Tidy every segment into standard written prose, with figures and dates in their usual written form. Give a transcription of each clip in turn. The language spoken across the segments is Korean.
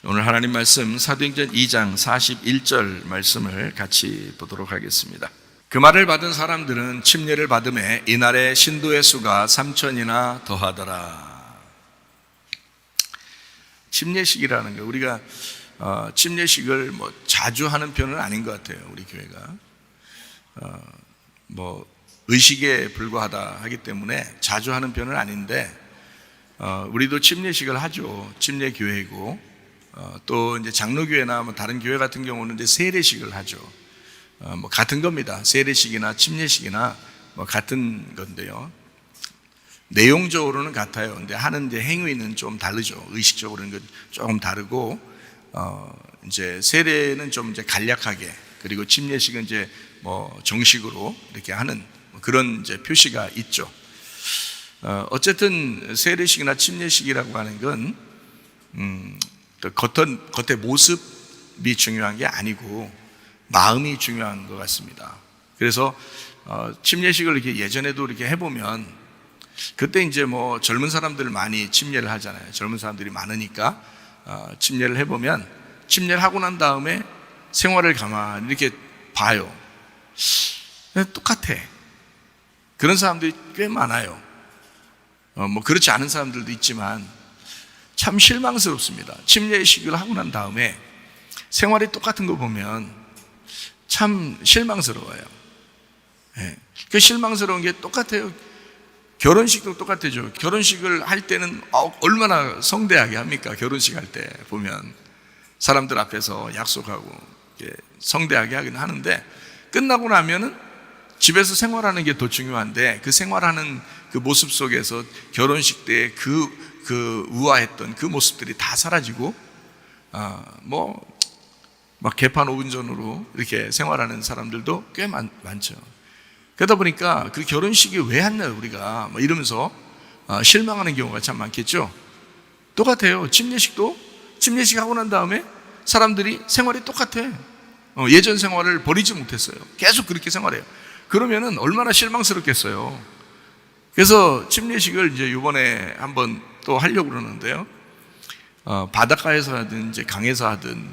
오늘 하나님 말씀 사도행전 2장 41절 말씀을 같이 보도록 하겠습니다. 그 말을 받은 사람들은 침례를 받음에 이날의 신도의 수가 3,000이나 더하더라. 침례식이라는 거, 우리가 침례식을 자주 하는 편은 아닌 것 같아요. 우리 교회가 의식에 불과하다 하기 때문에 자주 하는 편은 아닌데, 우리도 침례식을 하죠. 침례교회이고, 또 이제 장로교회나 다른 교회 같은 경우는 이제 세례식을 하죠. 같은 겁니다. 세례식이나 침례식이나 같은 건데요. 내용적으로는 같아요. 근데 하는 이제 행위는 좀 다르죠. 의식적으로는 조금 다르고, 이제 세례는 좀 이제 간략하게, 그리고 침례식은 이제 정식으로 이렇게 하는 그런 이제 표시가 있죠. 어쨌든 세례식이나 침례식이라고 하는 건 겉의 모습이 중요한 게 아니고 마음이 중요한 것 같습니다. 그래서 침례식을 이렇게 예전에도 이렇게 해보면, 그때 이제 젊은 사람들 많이 침례를 하잖아요. 젊은 사람들이 많으니까 침례를 해보면, 침례를 하고 난 다음에 생활을 가만히 이렇게 봐요. 똑같아. 그런 사람들이 꽤 많아요. 그렇지 않은 사람들도 있지만 참 실망스럽습니다. 침례식을 하고 난 다음에 생활이 똑같은 거 보면 참 실망스러워요. 그 실망스러운 게 똑같아요. 결혼식도 똑같아요. 결혼식을 할 때는 얼마나 성대하게 합니까? 결혼식 할 때 보면 사람들 앞에서 약속하고 성대하게 하긴 하는데, 끝나고 나면은 집에서 생활하는 게 더 중요한데, 그 생활하는 그 모습 속에서 결혼식 때 그 우아했던 그 모습들이 다 사라지고, 개판 5분 전으로 이렇게 생활하는 사람들도 꽤 많죠. 그러다 보니까 그 결혼식이 왜 했나요, 우리가? 이러면서 실망하는 경우가 참 많겠죠. 똑같아요. 침례식 하고 난 다음에 사람들이 생활이 똑같아. 예전 생활을 버리지 못했어요. 계속 그렇게 생활해요. 그러면은 얼마나 실망스럽겠어요. 그래서 침례식을 이제 이번에 한번 또 하려고 그러는데요. 바닷가에서 하든 이제 강에서 하든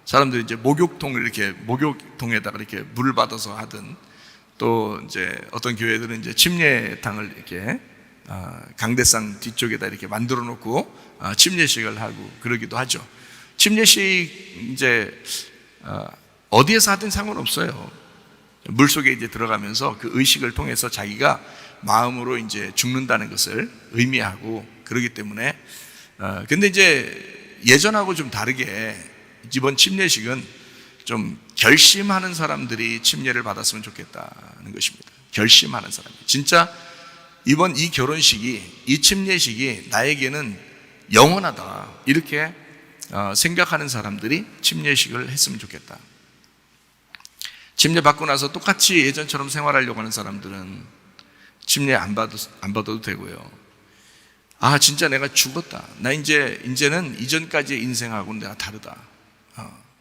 사람들이 이제 목욕통에다가 이렇게 물을 받아서 하든, 또 이제 어떤 교회들은 이제 침례탕을 이렇게 강대상 뒤쪽에다 이렇게 만들어 놓고 침례식을 하고 그러기도 하죠. 침례식 이제 어디에서 하든 상관없어요. 물속에 이제 들어가면서 그 의식을 통해서 자기가 마음으로 이제 죽는다는 것을 의미하고 그러기 때문에, 근데 이제 예전하고 좀 다르게 이번 침례식은 좀 결심하는 사람들이 침례를 받았으면 좋겠다는 것입니다. 결심하는 사람이 진짜 이번 이 결혼식이, 이 침례식이 나에게는 영원하다, 이렇게 생각하는 사람들이 침례식을 했으면 좋겠다. 침례 받고 나서 똑같이 예전처럼 생활하려고 하는 사람들은 침례 안 받아도 되고요. 진짜 내가 죽었다. 나 이제는 이전까지의 인생하고는 내가 다르다.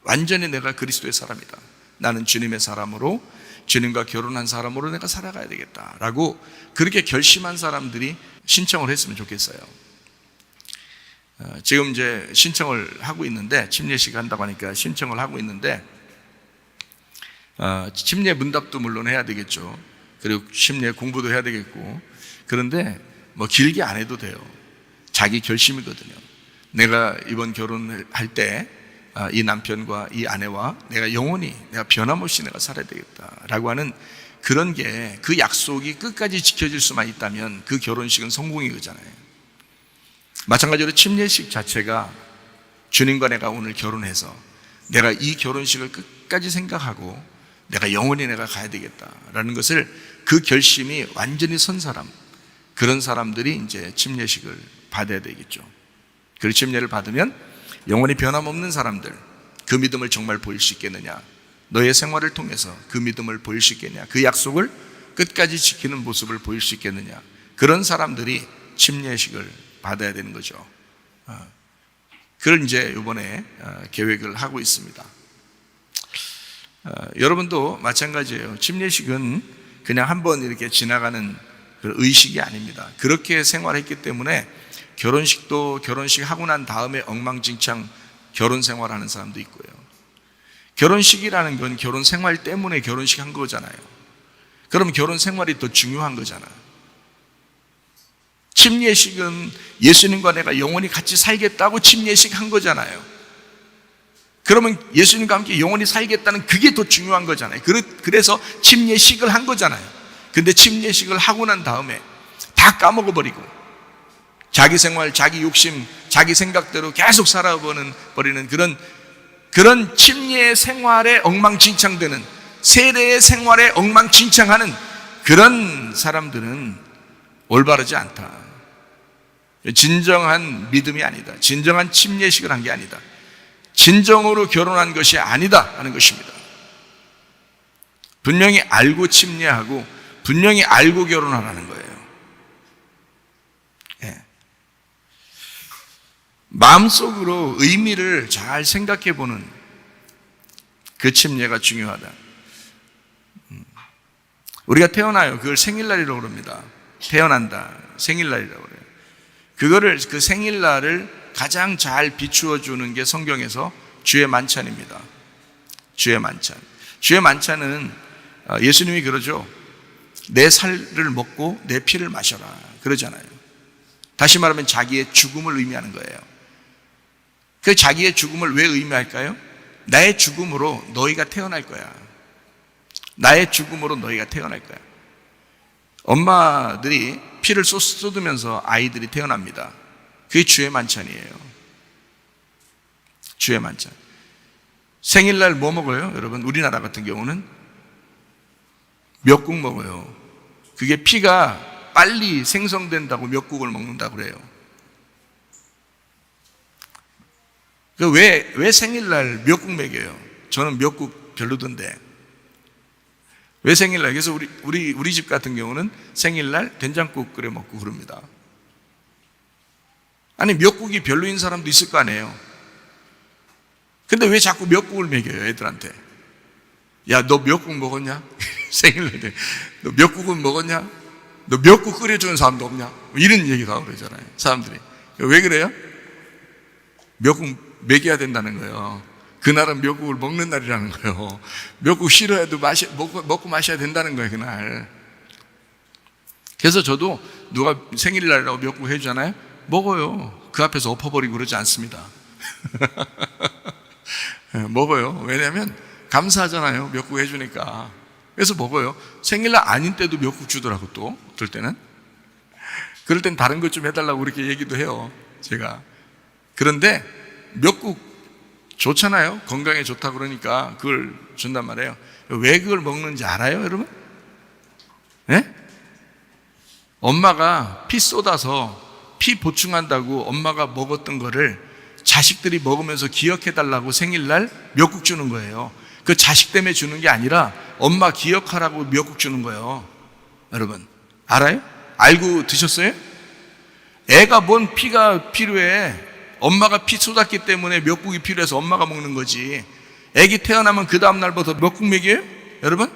완전히 내가 그리스도의 사람이다. 나는 주님의 사람으로, 주님과 결혼한 사람으로 내가 살아가야 되겠다 라고 그렇게 결심한 사람들이 신청을 했으면 좋겠어요. 지금 이제 신청을 하고 있는데, 침례식 한다고 하니까 신청을 하고 있는데, 침례 문답도 물론 해야 되겠죠. 그리고 침례 공부도 해야 되겠고, 그런데 길게 안 해도 돼요. 자기 결심이거든요. 내가 이번 결혼을 할 때 이 남편과 이 아내와 내가 영원히, 내가 변함없이 내가 살아야 되겠다라고 하는 그런 게, 그 약속이 끝까지 지켜질 수만 있다면 그 결혼식은 성공인 거잖아요. 마찬가지로 침례식 자체가 주님과 내가 오늘 결혼해서 내가 이 결혼식을 끝까지 생각하고 내가 영원히 내가 가야 되겠다라는 것을, 그 결심이 완전히 선 사람, 그런 사람들이 이제 침례식을 받아야 되겠죠. 그 침례를 받으면 영원히 변함없는 사람들, 그 믿음을 정말 보일 수 있겠느냐, 너의 생활을 통해서 그 믿음을 보일 수 있겠느냐, 그 약속을 끝까지 지키는 모습을 보일 수 있겠느냐, 그런 사람들이 침례식을 받아야 되는 거죠. 그걸 이제 이번에 계획을 하고 있습니다. 여러분도 마찬가지예요. 침례식은 그냥 한번 이렇게 지나가는 그 의식이 아닙니다. 그렇게 생활했기 때문에 결혼식도 결혼식 하고 난 다음에 엉망진창 결혼 생활하는 사람도 있고요. 결혼식이라는 건 결혼 생활 때문에 결혼식 한 거잖아요. 그럼 결혼 생활이 더 중요한 거잖아. 침례식은 예수님과 내가 영원히 같이 살겠다고 침례식 한 거잖아요. 그러면 예수님과 함께 영원히 살겠다는 그게 더 중요한 거잖아요. 그래서 침례식을 한 거잖아요. 근데 침례식을 하고 난 다음에 다 까먹어버리고 자기 생활, 자기 욕심, 자기 생각대로 계속 살아버리는 그런 침례 생활에 엉망진창되는, 세례의 생활에 엉망진창하는 그런 사람들은 올바르지 않다. 진정한 믿음이 아니다. 진정한 침례식을 한 게 아니다. 진정으로 결혼한 것이 아니다 하는 것입니다. 분명히 알고 침례하고 분명히 알고 결혼하라는 거예요. 네. 마음속으로 의미를 잘 생각해 보는 그 침례가 중요하다. 우리가 태어나요. 그걸 생일날이라고 그럽니다. 태어난다. 생일날이라고 그래요. 그 생일날을 가장 잘 비추어 주는 게 성경에서 주의 만찬입니다. 주의 만찬. 주의 만찬은 예수님이 그러죠. 내 살을 먹고 내 피를 마셔라. 그러잖아요. 다시 말하면 자기의 죽음을 의미하는 거예요. 그 자기의 죽음을 왜 의미할까요? 나의 죽음으로 너희가 태어날 거야. 나의 죽음으로 너희가 태어날 거야. 엄마들이 피를 쏟으면서 아이들이 태어납니다. 그게 주의 만찬이에요. 주의 만찬. 생일날 뭐 먹어요? 여러분, 우리나라 같은 경우는 미역국 먹어요. 그게 피가 빨리 생성된다고 미역국을 먹는다고 그래요. 왜 생일날 미역국 먹여요? 저는 미역국 별로던데. 왜 생일날? 그래서 우리 집 같은 경우는 생일날 된장국 끓여 먹고 그럽니다. 아니, 미역국이 별로인 사람도 있을 거 아니에요. 근데 왜 자꾸 미역국을 먹여요, 애들한테? 야, 너 미역국 먹었냐? 생일날 때. 너 미역국은 먹었냐? 너 미역국 끓여주는 사람도 없냐? 이런 얘기도 하고 그러잖아요, 사람들이. 왜 그래요? 미역국 먹여야 된다는 거예요. 그날은 미역국을 먹는 날이라는 거예요. 미역국 싫어해도 먹고 마셔야 된다는 거예요, 그날. 그래서 저도 누가 생일날이라고 미역국 해주잖아요. 먹어요. 그 앞에서 엎어버리고 그러지 않습니다. 먹어요. 왜냐하면 감사하잖아요, 미역국 해주니까. 그래서 먹어요. 생일날 아닌 때도 미역국 주더라고. 또 어떨 때는. 그럴 땐 다른 것 좀 해달라고 그렇게 얘기도 해요, 제가. 그런데 미역국 좋잖아요. 건강에 좋다 그러니까 그걸 준단 말이에요. 왜 그걸 먹는지 알아요, 여러분? 네? 엄마가 피 쏟아서 피 보충한다고 엄마가 먹었던 거를 자식들이 먹으면서 기억해달라고 생일날 미역국 주는 거예요. 그 자식 때문에 주는 게 아니라 엄마 기억하라고 미역국 주는 거예요. 여러분, 알아요? 알고 드셨어요? 애가 뭔 피가 필요해? 엄마가 피 쏟았기 때문에 미역국이 필요해서 엄마가 먹는 거지. 애기 태어나면 그 다음 날부터 미역국 먹여요? 여러분?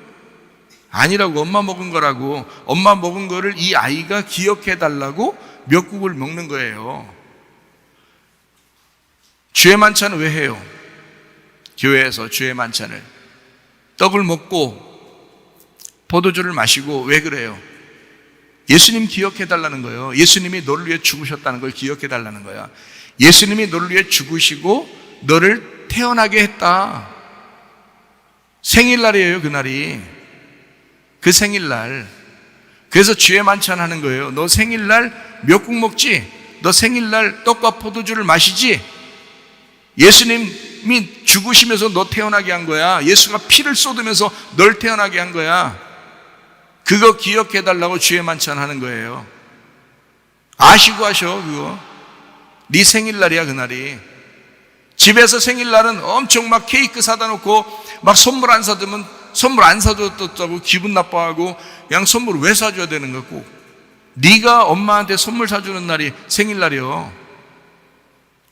아니라고. 엄마 먹은 거라고. 엄마 먹은 거를 이 아이가 기억해달라고 미역국을 먹는 거예요. 주의 만찬은 왜 해요? 교회에서 주의 만찬을 떡을 먹고 포도주를 마시고 왜 그래요? 예수님 기억해달라는 거예요. 예수님이 너를 위해 죽으셨다는 걸 기억해달라는 거야. 예수님이 너를 위해 죽으시고 너를 태어나게 했다. 생일날이에요, 그날이. 그 생일날. 그래서 주의 만찬 하는 거예요. 너 생일날 미역국 먹지? 너 생일날 떡과 포도주를 마시지? 예수님이 죽으시면서 너 태어나게 한 거야. 예수가 피를 쏟으면서 널 태어나게 한 거야. 그거 기억해달라고 주의 만찬 하는 거예요. 아시고 하셔, 그거. 네 생일날이야, 그날이. 집에서 생일날은 엄청 막 케이크 사다 놓고 막 선물 안 사주면 선물 안 사줬다고 기분 나빠하고 그냥 선물 왜 사줘야 되는 거고. 네가 엄마한테 선물 사주는 날이 생일날이요.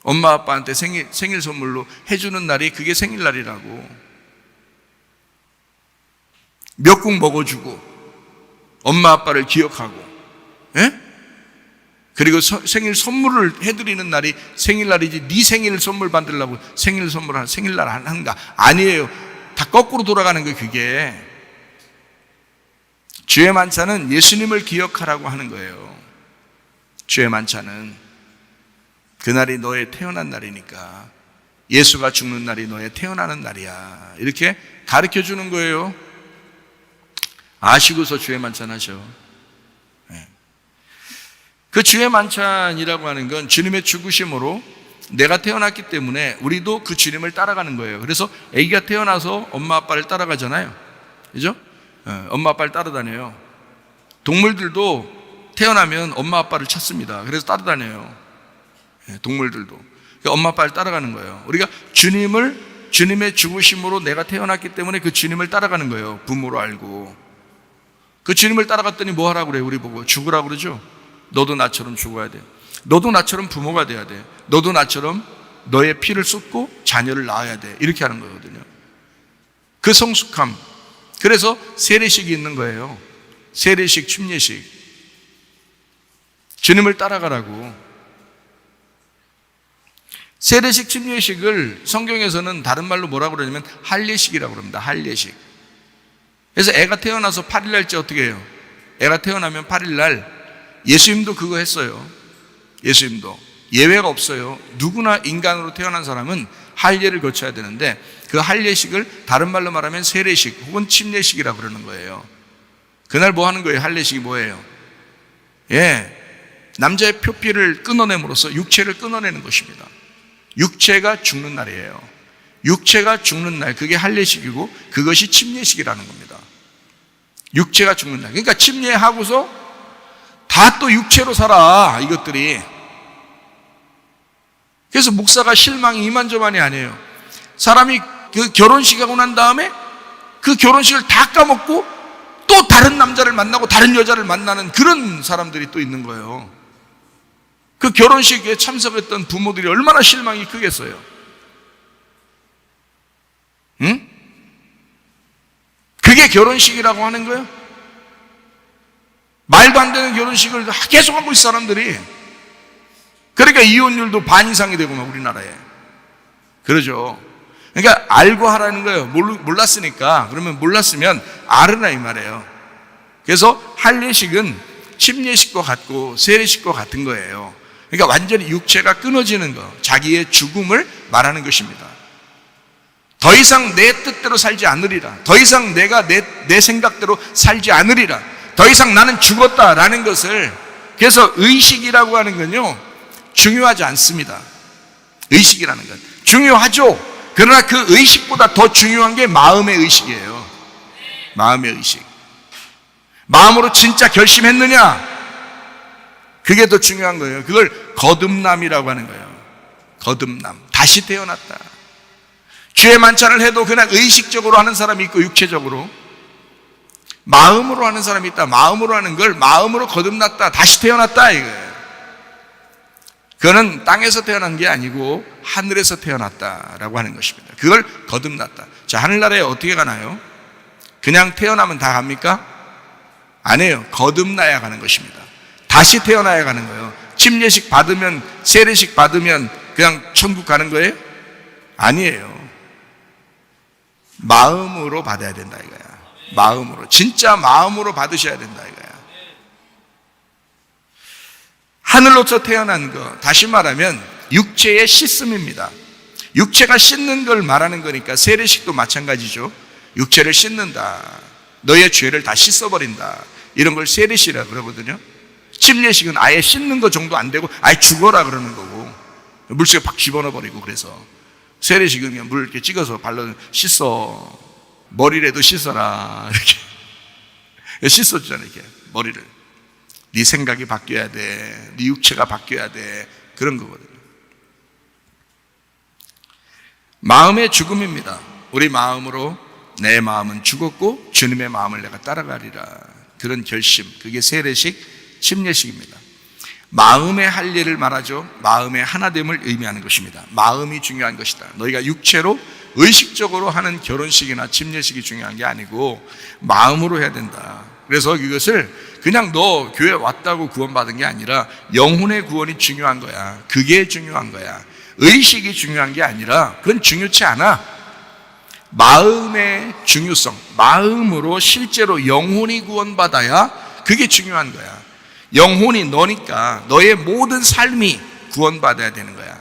엄마 아빠한테 생일 선물로 해주는 날이 그게 생일날이라고. 미역국 먹어주고 엄마 아빠를 기억하고. 예? 그리고 생일 선물을 해드리는 날이 생일날이지 네 생일 선물 받으려고 생일날 하는가? 아니에요. 다 거꾸로 돌아가는 거예요. 그게 주의 만찬은 예수님을 기억하라고 하는 거예요. 주의 만찬은 그날이 너의 태어난 날이니까, 예수가 죽는 날이 너의 태어나는 날이야, 이렇게 가르쳐 주는 거예요. 아시고서 주의 만찬 하셔. 그 주의 만찬이라고 하는 건 주님의 죽으심으로 내가 태어났기 때문에 우리도 그 주님을 따라가는 거예요. 그래서 아기가 태어나서 엄마 아빠를 따라가잖아요. 그죠? 엄마 아빠를 따라다녀요. 동물들도 태어나면 엄마 아빠를 찾습니다. 그래서 따라다녀요. 동물들도. 그러니까 엄마 아빠를 따라가는 거예요. 우리가 주님의 죽으심으로 내가 태어났기 때문에 그 주님을 따라가는 거예요. 부모로 알고. 그 주님을 따라갔더니 뭐 하라고 그래요? 우리 보고 죽으라고 그러죠? 너도 나처럼 죽어야 돼. 너도 나처럼 부모가 돼야 돼. 너도 나처럼 너의 피를 쏟고 자녀를 낳아야 돼. 이렇게 하는 거거든요. 그 성숙함. 그래서 세례식이 있는 거예요. 세례식, 침례식. 주님을 따라가라고. 세례식, 침례식을 성경에서는 다른 말로 뭐라고 그러냐면 할례식이라고 그럽니다. 할례식. 그래서 애가 태어나서 8일날째 어떻게 해요? 애가 태어나면 8일날 예수님도 그거 했어요. 예수님도 예외가 없어요. 누구나 인간으로 태어난 사람은 할례를 거쳐야 되는데 그 할례식을 다른 말로 말하면 세례식 혹은 침례식이라고 그러는 거예요. 그날 뭐 하는 거예요? 할례식이 뭐예요? 남자의 표피를 끊어냄으로써 육체를 끊어내는 것입니다. 육체가 죽는 날이에요. 육체가 죽는 날, 그게 할례식이고 그것이 침례식이라는 겁니다. 육체가 죽는 날. 그러니까 침례하고서 다 또 육체로 살아, 이것들이. 그래서 목사가 실망이 이만저만이 아니에요. 사람이 그 결혼식하고 난 다음에 그 결혼식을 다 까먹고 또 다른 남자를 만나고 다른 여자를 만나는 그런 사람들이 또 있는 거예요. 그 결혼식에 참석했던 부모들이 얼마나 실망이 크겠어요. 응? 그게 결혼식이라고 하는 거예요? 말도 안 되는 결혼식을 계속 하고 있어, 사람들이. 그러니까 이혼율도 반 이상이 되고 막 우리나라에. 그러죠. 그러니까 알고 하라는 거예요. 몰랐으니까. 그러면 몰랐으면 알으라 이 말이에요. 그래서 할례식은 침례식과 같고 세례식과 같은 거예요. 그러니까 완전히 육체가 끊어지는 거, 자기의 죽음을 말하는 것입니다. 더 이상 내 뜻대로 살지 않으리라. 더 이상 내가 내 생각대로 살지 않으리라. 더 이상 나는 죽었다라는 것을. 그래서 의식이라고 하는 건요, 중요하지 않습니다. 의식이라는 건 중요하죠. 그러나 그 의식보다 더 중요한 게 마음의 의식이에요. 마음의 의식. 마음으로 진짜 결심했느냐, 그게 더 중요한 거예요. 그걸 거듭남이라고 하는 거예요. 거듭남. 다시 태어났다. 주의 만찬을 해도 그냥 의식적으로 하는 사람이 있고 육체적으로, 마음으로 하는 사람이 있다. 마음으로 하는 걸 마음으로 거듭났다, 다시 태어났다, 이거예요. 그거는 땅에서 태어난 게 아니고 하늘에서 태어났다라고 하는 것입니다. 그걸 거듭났다. 자, 하늘나라에 어떻게 가나요? 그냥 태어나면 다 갑니까? 아니에요. 거듭나야 가는 것입니다. 다시 태어나야 가는 거예요. 침례식 받으면, 세례식 받으면 그냥 천국 가는 거예요? 아니에요. 마음으로 받아야 된다 이거야. 마음으로, 진짜 마음으로 받으셔야 된다 이거야. 하늘로서 태어난 거, 다시 말하면 육체의 씻음입니다. 육체가 씻는 걸 말하는 거니까 세례식도 마찬가지죠. 육체를 씻는다, 너의 죄를 다 씻어버린다, 이런 걸 세례식이라고 그러거든요. 침례식은 아예 씻는 거 정도 안 되고 아예 죽어라 그러는 거고, 물속에 팍 집어넣어버리고. 그래서 세례식은 그냥 물 이렇게 찍어서 발로 씻어. 머리라도 씻어라, 이렇게 씻어주잖아요. 이렇게 머리를. 네 생각이 바뀌어야 돼, 네 육체가 바뀌어야 돼, 그런 거거든요. 마음의 죽음입니다. 우리 마음으로 내 마음은 죽었고 주님의 마음을 내가 따라가리라, 그런 결심, 그게 세례식, 침례식입니다. 마음의 할례를 말하죠. 마음의 하나됨을 의미하는 것입니다. 마음이 중요한 것이다. 너희가 육체로 의식적으로 하는 결혼식이나 침례식이 중요한 게 아니고 마음으로 해야 된다. 그래서 이것을 그냥 너 교회 왔다고 구원받은 게 아니라 영혼의 구원이 중요한 거야. 그게 중요한 거야. 의식이 중요한 게 아니라 그건 중요치 않아. 마음의 중요성, 마음으로 실제로 영혼이 구원받아야 그게 중요한 거야. 영혼이 너니까 너의 모든 삶이 구원받아야 되는 거야.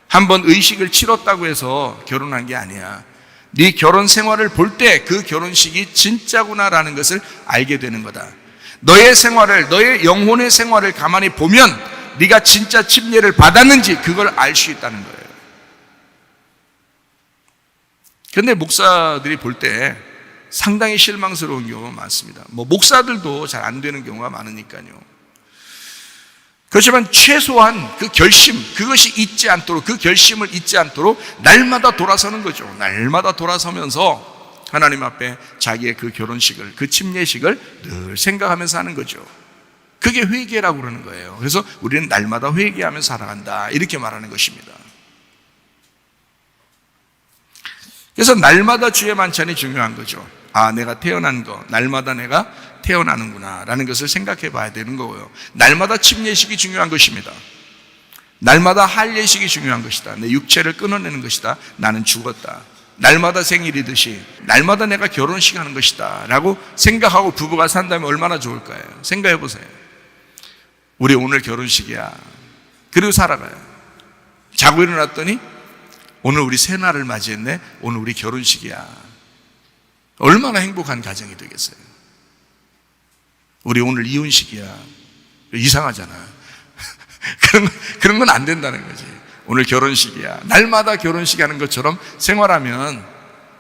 한번 의식을 치렀다고 해서 결혼한 게 아니야. 네 결혼 생활을 볼 때 그 결혼식이 진짜구나라는 것을 알게 되는 거다. 너의 생활을, 너의 영혼의 생활을 가만히 보면 네가 진짜 침례를 받았는지 그걸 알 수 있다는 거예요. 그런데 목사들이 볼 때 상당히 실망스러운 경우가 많습니다. 목사들도 잘 안 되는 경우가 많으니까요. 그렇지만 최소한 그 결심, 그것이 잊지 않도록, 그 결심을 잊지 않도록 날마다 돌아서는 거죠. 날마다 돌아서면서 하나님 앞에 자기의 그 결혼식을, 그 침례식을 늘 생각하면서 하는 거죠. 그게 회개라고 그러는 거예요. 그래서 우리는 날마다 회개하면서 살아간다, 이렇게 말하는 것입니다. 그래서 날마다 주의 만찬이 중요한 거죠. 아, 내가 태어난 거, 날마다 내가 태어나는구나 라는 것을 생각해 봐야 되는 거고요. 날마다 침례식이 중요한 것입니다. 날마다 할례식이 중요한 것이다. 내 육체를 끊어내는 것이다. 나는 죽었다. 날마다 생일이듯이 날마다 내가 결혼식 하는 것이다 라고 생각하고 부부가 산다면 얼마나 좋을까요? 생각해 보세요. 우리 오늘 결혼식이야. 그리고 살아가요. 자고 일어났더니 오늘 우리 새날을 맞이했네. 오늘 우리 결혼식이야. 얼마나 행복한 가정이 되겠어요. 우리 오늘 이혼식이야. 이상하잖아. 그런 건 안 된다는 거지. 오늘 결혼식이야. 날마다 결혼식 하는 것처럼 생활하면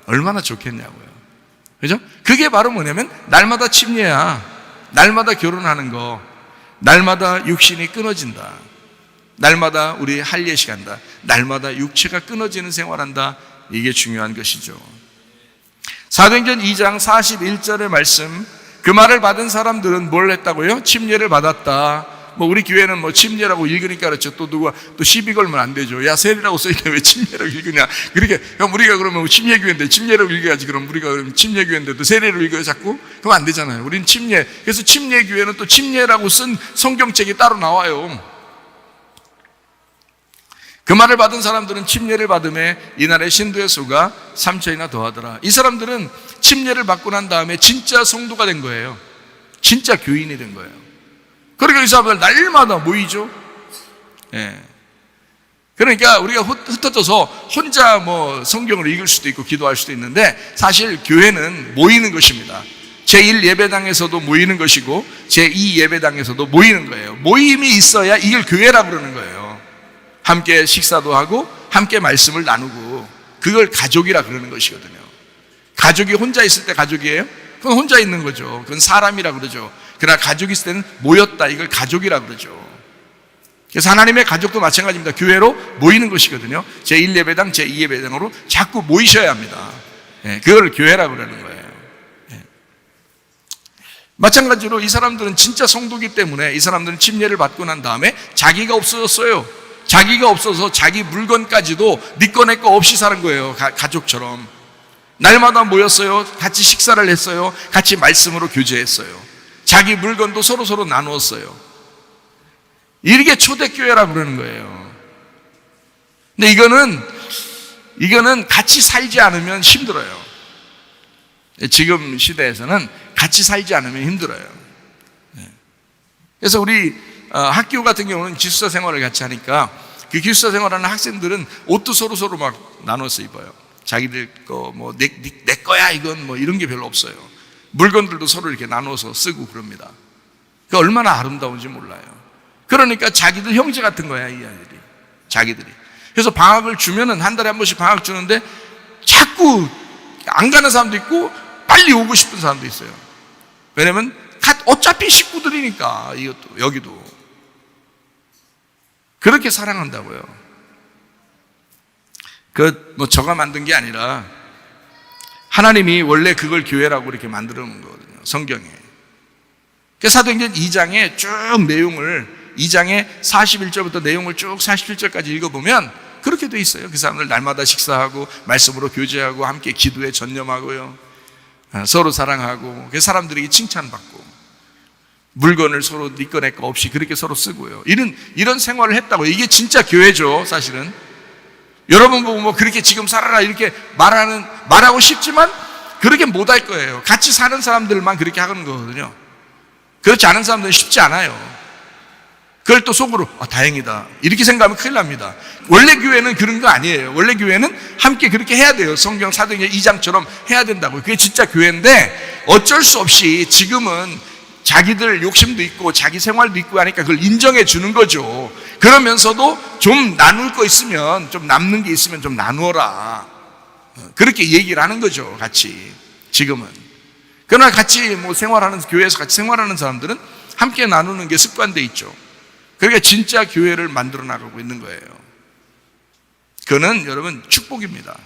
얼마나 좋겠냐고요. 그죠? 그게 바로 뭐냐면 날마다 침례야. 날마다 결혼하는 거. 날마다 육신이 끊어진다. 날마다 우리 할례식 한다. 날마다 육체가 끊어지는 생활한다. 이게 중요한 것이죠. 사도행전 2장 41절의 말씀, 그 말을 받은 사람들은 뭘 했다고요? 침례를 받았다. 우리 교회는 침례라고 읽으니까 그렇죠. 또 누가 또 시비 걸면 안 되죠. 야, 세례라고 써있는데 왜 침례라고 읽으냐. 그렇게, 그럼 우리가 그러면 침례교회인데 침례라고 읽어야지. 그럼 우리가 그러면 침례교회인데 또 세례로 읽어요, 자꾸? 그럼 안 되잖아요. 우리는 침례. 그래서 침례교회는 또 침례라고 쓴 성경책이 따로 나와요. 그 말을 받은 사람들은 침례를 받음에 이날의 신도의 수가 3천이나 더하더라. 이 사람들은 침례를 받고 난 다음에 진짜 성도가 된 거예요. 진짜 교인이 된 거예요. 그러니까 이 사람들 날마다 모이죠. 예. 그러니까 우리가 흩어져서 혼자 성경을 읽을 수도 있고 기도할 수도 있는데 사실 교회는 모이는 것입니다. 제1 예배당에서도 모이는 것이고 제2 예배당에서도 모이는 거예요. 모임이 있어야 이걸 교회라고 그러는 거예요. 함께 식사도 하고 함께 말씀을 나누고 그걸 가족이라 그러는 것이거든요. 가족이 혼자 있을 때 가족이에요? 그건 혼자 있는 거죠. 그건 사람이라 그러죠. 그러나 가족이 있을 때는 모였다. 이걸 가족이라 그러죠. 그래서 하나님의 가족도 마찬가지입니다. 교회로 모이는 것이거든요. 제1예배당, 제2예배당으로 자꾸 모이셔야 합니다. 그걸 교회라 그러는 거예요. 마찬가지로 이 사람들은 진짜 성도기 때문에 이 사람들은 침례를 받고 난 다음에 자기가 없어졌어요. 자기가 없어서 자기 물건까지도 네 거 내 거 없이 사는 거예요. 가족처럼. 날마다 모였어요. 같이 식사를 했어요. 같이 말씀으로 교제했어요. 자기 물건도 서로 나누었어요. 이게 초대교회라고 그러는 거예요. 근데 이거는 같이 살지 않으면 힘들어요. 지금 시대에서는 같이 살지 않으면 힘들어요. 그래서 우리 학교 같은 경우는 기숙사 생활을 같이 하니까 그 기숙사 생활하는 학생들은 옷도 서로 막 나눠서 입어요. 자기들 거 내 거야 이건 이런 게 별로 없어요. 물건들도 서로 이렇게 나눠서 쓰고 그럽니다. 그 얼마나 아름다운지 몰라요. 그러니까 자기들 형제 같은 거야, 이 아이들이. 자기들이. 그래서 방학을 주면은 한 달에 한 번씩 방학 주는데 자꾸 안 가는 사람도 있고 빨리 오고 싶은 사람도 있어요. 왜냐면 어차피 식구들이니까 이것도 여기도 그렇게 사랑한다고요. 저가 만든 게 아니라 하나님이 원래 그걸 교회라고 이렇게 만들어 놓은 거거든요. 성경에. 사도행전 2장에 쭉 내용을 2장에 41절부터 내용을 쭉 47절까지 읽어보면 그렇게 돼 있어요. 그 사람들 날마다 식사하고 말씀으로 교제하고 함께 기도에 전념하고요. 서로 사랑하고 그 사람들에게 칭찬받고 물건을 서로 네 거 내 거 없이 그렇게 서로 쓰고요. 이런 생활을 했다고. 이게 진짜 교회죠, 사실은. 여러분 보고 뭐 그렇게 지금 살아라 이렇게 말하고 싶지만 그렇게 못할 거예요. 같이 사는 사람들만 그렇게 하는 거거든요. 그렇지 않은 사람들은 쉽지 않아요. 그걸 또 속으로 다행이다 이렇게 생각하면 큰일 납니다. 원래 교회는 그런 거 아니에요. 원래 교회는 함께 그렇게 해야 돼요. 성경 사도행전 2장처럼 해야 된다고요. 그게 진짜 교회인데 어쩔 수 없이 지금은 자기들 욕심도 있고 자기 생활도 있고 하니까 그걸 인정해 주는 거죠. 그러면서도 좀 나눌 거 있으면, 좀 남는 게 있으면 좀 나누어라, 그렇게 얘기를 하는 거죠, 같이. 지금은. 그러나 같이 뭐 생활하는, 교회에서 같이 생활하는 사람들은 함께 나누는 게 습관돼 있죠. 그러니까 진짜 교회를 만들어 나가고 있는 거예요. 그는 여러분 축복입니다.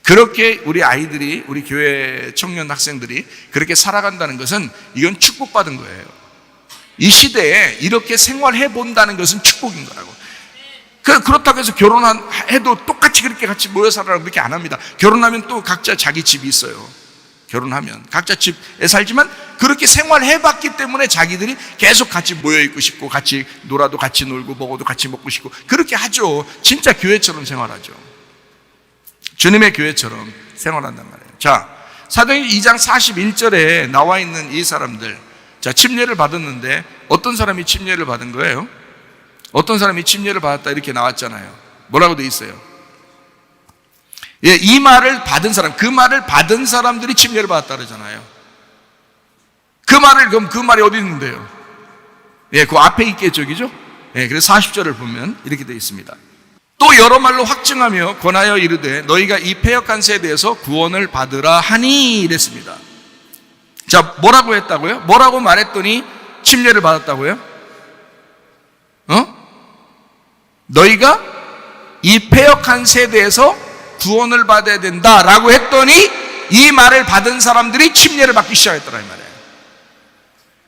그렇게 우리 아이들이, 우리 교회 청년 학생들이 그렇게 살아간다는 것은 이건 축복받은 거예요. 이 시대에 이렇게 생활해 본다는 것은 축복인 거라고. 그렇다고 해서 결혼해도 똑같이 그렇게 같이 모여 살아라고 그렇게 안 합니다. 결혼하면 또 각자 자기 집이 있어요. 결혼하면 각자 집에 살지만 그렇게 생활해 봤기 때문에 자기들이 계속 같이 모여 있고 싶고 같이 놀아도 같이 놀고 먹어도 같이 먹고 싶고 그렇게 하죠. 진짜 교회처럼 생활하죠. 주님의 교회처럼 생활한단 말이에요. 자, 사도행전 2장 41절에 나와 있는 이 사람들, 자, 침례를 받았는데 어떤 사람이 침례를 받은 거예요? 어떤 사람이 침례를 받았다 이렇게 나왔잖아요. 뭐라고 돼 있어요? 예, 이 말을 받은 사람, 그 말을 받은 사람들이 침례를 받았다 그러잖아요. 그럼 그 말이 어디 있는데요? 예, 그 앞에 있겠죠, 그죠? 예, 그래서 40절을 보면 이렇게 돼 있습니다. 또 여러 말로 확증하며 권하여 이르되 너희가 이 패역한 세대에서 구원을 받으라 하니 이랬습니다. 자, 뭐라고 했다고요? 뭐라고 말했더니 침례를 받았다고요? 너희가 이 패역한 세대에서 구원을 받아야 된다라고 했더니 이 말을 받은 사람들이 침례를 받기 시작했더라 이 말이에요.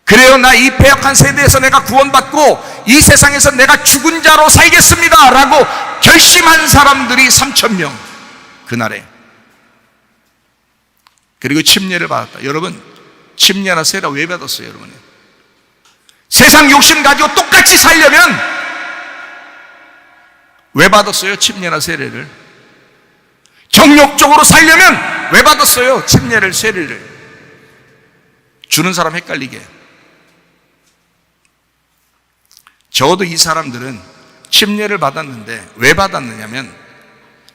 그래요, 나 이 패역한 세대에서 내가 구원받고 이 세상에서 내가 죽은 자로 살겠습니다 라고 결심한 사람들이 3,000명 그날에. 그리고 침례를 받았다. 여러분, 침례나 세례 왜 받았어요, 여러분? 세상 욕심 가지고 똑같이 살려면 왜 받았어요, 침례나 세례를? 정욕적으로 살려면 왜 받았어요, 침례를, 세례를? 주는 사람 헷갈리게. 적어도 이 사람들은 침례를 받았는데 왜 받았느냐면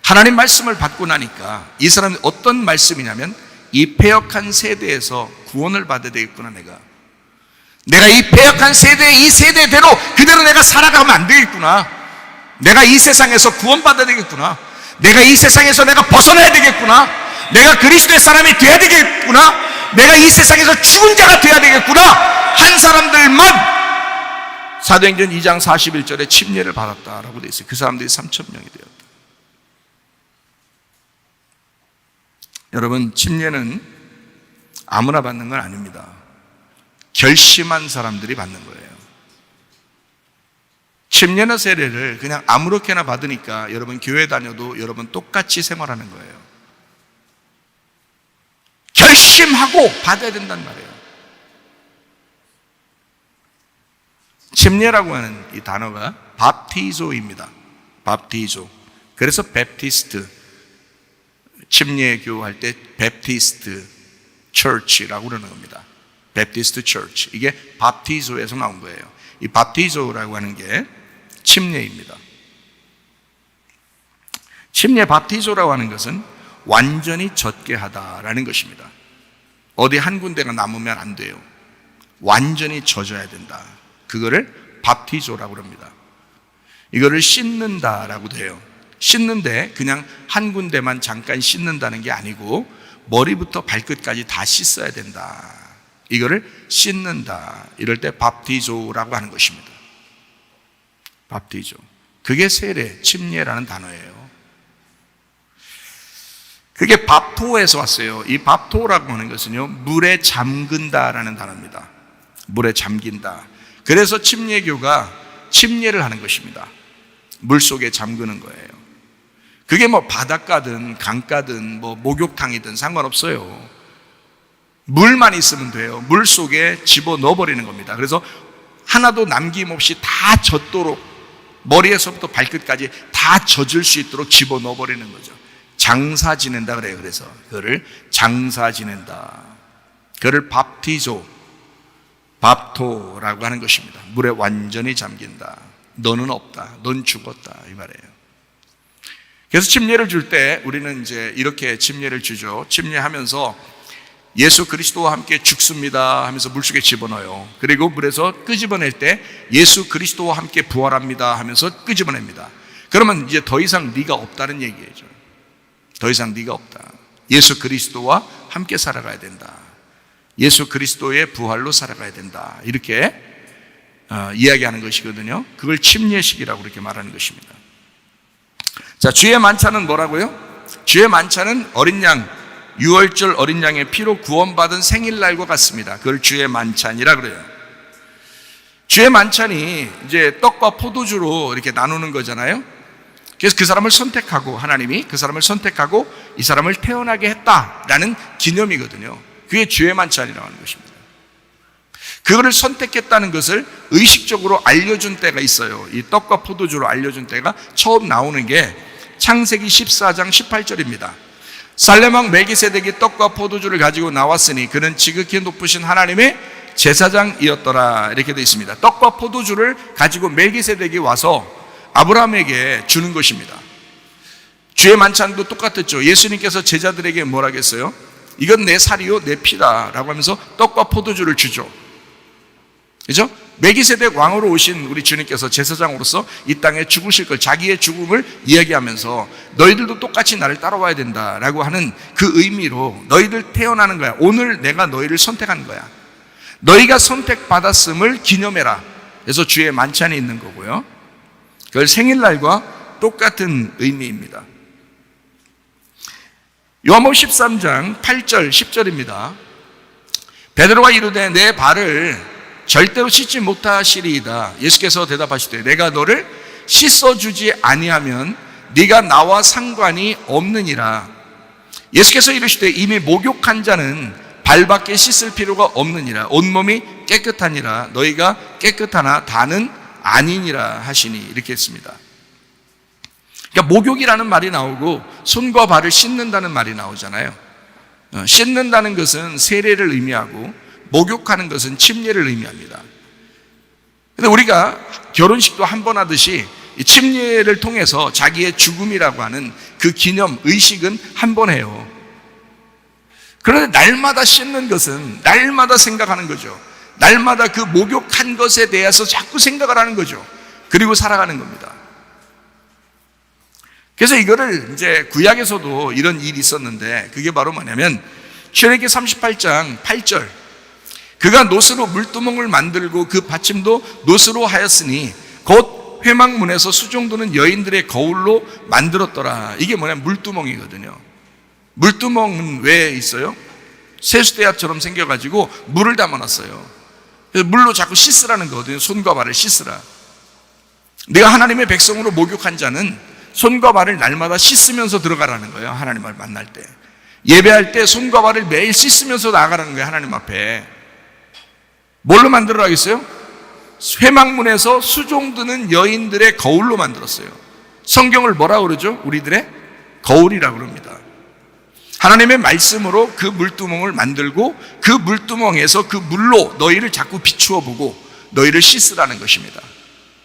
하나님 말씀을 받고 나니까 이 사람이 어떤 말씀이냐면 이 패역한 세대에서 구원을 받아야 되겠구나. 내가 이 패역한 세대의 이 세대대로 그대로 내가 살아가면 안 되겠구나. 내가 이 세상에서 구원받아야 되겠구나. 내가 이 세상에서 내가 벗어나야 되겠구나. 내가 그리스도의 사람이 돼야 되겠구나. 내가 이 세상에서 죽은 자가 돼야 되겠구나 한 사람들만 사도행전 2장 41절에 침례를 받았다라고 되어 있어요. 그 사람들이 3,000명이 되었다. 여러분, 침례는 아무나 받는 건 아닙니다. 결심한 사람들이 받는 거예요. 침례나 세례를 그냥 아무렇게나 받으니까 여러분 교회 다녀도 여러분 똑같이 생활하는 거예요. 결심하고 받아야 된단 말이에요. 침례라고 하는 이 단어가 밥티조입니다. 밥티조. 그래서 베프티스트, 침례교 할 때 베프티스트 처치라고 그러는 겁니다. 베프티스트 처치. 이게 밥티조에서 나온 거예요. 이 밥티조라고 하는 게 침례입니다. 침례 밥티조라고 하는 것은 완전히 젖게 하다라는 것입니다. 어디 한 군데가 남으면 안 돼요. 완전히 젖어야 된다. 그거를 밥티조라고 합니다. 이거를 씻는다라고도 해요. 씻는데 그냥 한 군데만 잠깐 씻는다는 게 아니고 머리부터 발끝까지 다 씻어야 된다. 이거를 씻는다. 이럴 때 밥티조라고 하는 것입니다. 밥티조. 그게 세례, 침례라는 단어예요. 그게 밥토에서 왔어요. 이 밥토라고 하는 것은요, 물에 잠근다라는 단어입니다. 물에 잠긴다. 그래서 침례교가 침례를 하는 것입니다. 물 속에 잠그는 거예요. 그게 뭐 바닷가든 강가든 뭐 목욕탕이든 상관없어요. 물만 있으면 돼요. 물 속에 집어넣어버리는 겁니다. 그래서 하나도 남김없이 다 젖도록, 머리에서부터 발끝까지 다 젖을 수 있도록 집어넣어버리는 거죠. 장사 지낸다 그래요. 그래서 그거를 장사 지낸다. 그거를 밥티조, 밥토라고 하는 것입니다. 물에 완전히 잠긴다. 너는 없다. 넌 죽었다. 이 말이에요. 그래서 침례를 줄 때 우리는 이제 이렇게 침례를 주죠. 침례하면서 예수 그리스도와 함께 죽습니다 하면서 물속에 집어넣어요. 그리고 물에서 끄집어낼 때 예수 그리스도와 함께 부활합니다 하면서 끄집어냅니다. 그러면 이제 더 이상 네가 없다는 얘기죠. 더 이상 네가 없다. 예수 그리스도와 함께 살아가야 된다. 예수 그리스도의 부활로 살아가야 된다. 이렇게 이야기하는 것이거든요. 그걸 침례식이라고 그렇게 말하는 것입니다. 자, 주의 만찬은 뭐라고요? 주의 만찬은 어린 양, 유월절 어린 양의 피로 구원받은 생일날과 같습니다. 그걸 주의 만찬이라 그래요. 주의 만찬이 이제 떡과 포도주로 이렇게 나누는 거잖아요. 그래서 그 사람을 선택하고, 하나님이 그 사람을 선택하고 이 사람을 태어나게 했다라는 기념이거든요. 그게 주의 만찬이라고 하는 것입니다. 그거를 선택했다는 것을 의식적으로 알려준 때가 있어요. 이 떡과 포도주로 알려준 때가 처음 나오는 게 창세기 14장 18절입니다. 살렘왕 멜기세덱이 떡과 포도주를 가지고 나왔으니 그는 지극히 높으신 하나님의 제사장이었더라. 이렇게 되어 있습니다. 떡과 포도주를 가지고 멜기세덱이 와서 아브라함에게 주는 것입니다. 주의 만찬도 똑같았죠. 예수님께서 제자들에게 뭐라 했어요? 이건 내 살이요 내 피다 라고 하면서 떡과 포도주를 주죠. 그죠? 멜기세덱 왕으로 오신 우리 주님께서 제사장으로서 이 땅에 죽으실 걸, 자기의 죽음을 이야기하면서 너희들도 똑같이 나를 따라와야 된다라고 하는 그 의미로 너희들 태어나는 거야. 오늘 내가 너희를 선택한 거야. 너희가 선택받았음을 기념해라. 그래서 주의 만찬이 있는 거고요. 그걸 생일날과 똑같은 의미입니다. 요한복음 13장 8절 10절입니다. 베드로가 이르되 내 발을 절대로 씻지 못하시리이다. 예수께서 대답하시되 내가 너를 씻어주지 아니하면 네가 나와 상관이 없느니라. 예수께서 이르시되 이미 목욕한 자는 발밖에 씻을 필요가 없느니라. 온몸이 깨끗하니라. 너희가 깨끗하나 다는 아니니라 하시니. 이렇게 했습니다. 그러니까 목욕이라는 말이 나오고 손과 발을 씻는다는 말이 나오잖아요. 씻는다는 것은 세례를 의미하고 목욕하는 것은 침례를 의미합니다. 그런데 우리가 결혼식도 한 번 하듯이 침례를 통해서 자기의 죽음이라고 하는 그 기념 의식은 한 번 해요. 그런데 날마다 씻는 것은 날마다 생각하는 거죠. 날마다 그 목욕한 것에 대해서 자꾸 생각을 하는 거죠. 그리고 살아가는 겁니다. 그래서 이거를 이제 구약에서도 이런 일이 있었는데 그게 바로 뭐냐면 출애굽기 38장 8절 그가 노스로 물두멍을 만들고 그 받침도 노스로 하였으니 곧 회막문에서 수종드는 여인들의 거울로 만들었더라. 이게 뭐냐면 물두멍이거든요. 물두멍은 왜 있어요? 세수대야처럼 생겨가지고 물을 담아놨어요. 그래서 물로 자꾸 씻으라는 거거든요. 손과 발을 씻으라. 내가 하나님의 백성으로 목욕한 자는 손과 발을 날마다 씻으면서 들어가라는 거예요. 하나님을 만날 때. 예배할 때 손과 발을 매일 씻으면서 나가라는 거예요. 하나님 앞에. 뭘로 만들어라겠어요? 회막문에서 수종드는 여인들의 거울로 만들었어요. 성경을 뭐라고 그러죠? 우리들의 거울이라고 그럽니다. 하나님의 말씀으로 그 물두멍을 만들고 그 물두멍에서 그 물로 너희를 자꾸 비추어 보고 너희를 씻으라는 것입니다.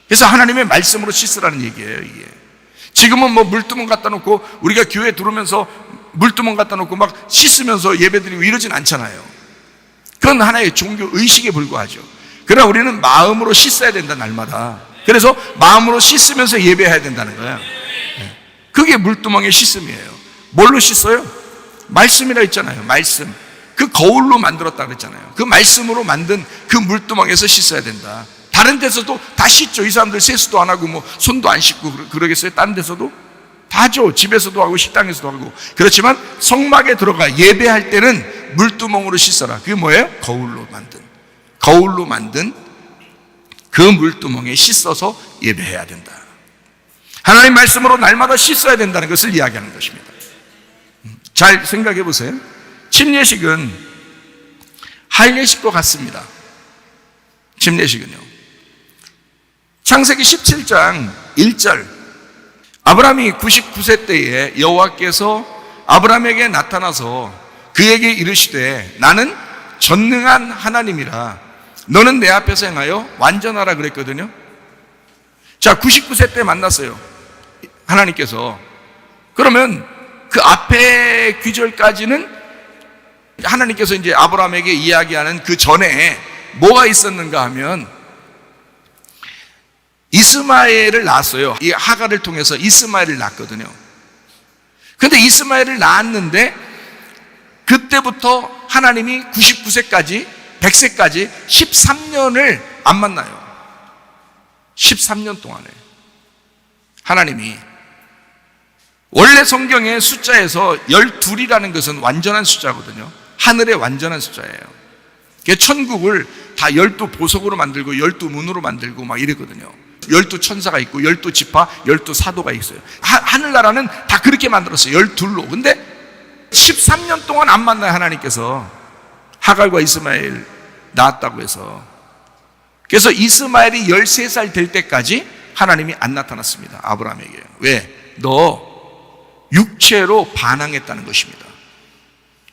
그래서 하나님의 말씀으로 씻으라는 얘기예요. 이게 지금은 뭐 물두멍 갖다 놓고 우리가 교회 들어오면서 물두멍 갖다 놓고 막 씻으면서 예배드리고 이러진 않잖아요. 그건 하나의 종교 의식에 불과하죠. 그러나 우리는 마음으로 씻어야 된다, 날마다. 그래서 마음으로 씻으면서 예배해야 된다는 거예요. 그게 물두멍의 씻음이에요. 뭘로 씻어요? 말씀이라 했잖아요. 말씀. 그 거울로 만들었다 그랬잖아요. 그 말씀으로 만든 그 물두멍에서 씻어야 된다. 다른 데서도 다 씻죠. 이 사람들 세수도 안 하고 뭐 손도 안 씻고 그러겠어요? 다른 데서도? 다 하죠. 집에서도 하고 식당에서도 하고. 그렇지만 성막에 들어가 예배할 때는 물두멍으로 씻어라. 그게 뭐예요? 거울로 만든 그 물두멍에 씻어서 예배해야 된다. 하나님 말씀으로 날마다 씻어야 된다는 것을 이야기하는 것입니다. 잘 생각해 보세요. 침례식은 할례식과 같습니다. 침례식은요. 창세기 17장 1절, 아브라함이 99세 때에 여호와께서 아브라함에게 나타나서 그에게 이르시되 나는 전능한 하나님이라 너는 내 앞에서 행하여 완전하라 그랬거든요. 자, 99세 때 만났어요, 하나님께서. 그러면 그 앞에 귀절까지는 하나님께서 이제 아브라함에게 이야기하는 그 전에 뭐가 있었는가 하면 이스마엘을 낳았어요. 이 하갈을 통해서 이스마엘을 낳았거든요. 근데 이스마엘을 낳았는데 그때부터 하나님이 99세까지 100세까지 13년을 안 만나요. 13년 동안에 하나님이, 원래 성경의 숫자에서 12이라는 것은 완전한 숫자거든요. 하늘의 완전한 숫자예요. 천국을 다 12보석으로 만들고 12문으로 만들고 막 이랬거든요. 12천사가 있고 12지파 12사도가 있어요. 하늘나라는 다 그렇게 만들었어요, 12로. 근데 13년 동안 안 만나요, 하나님께서. 하갈과 이스마엘 낳았다고 해서. 그래서 이스마엘이 13살 될 때까지 하나님이 안 나타났습니다, 아브라함에게. 왜? 너 육체로 반항했다는 것입니다.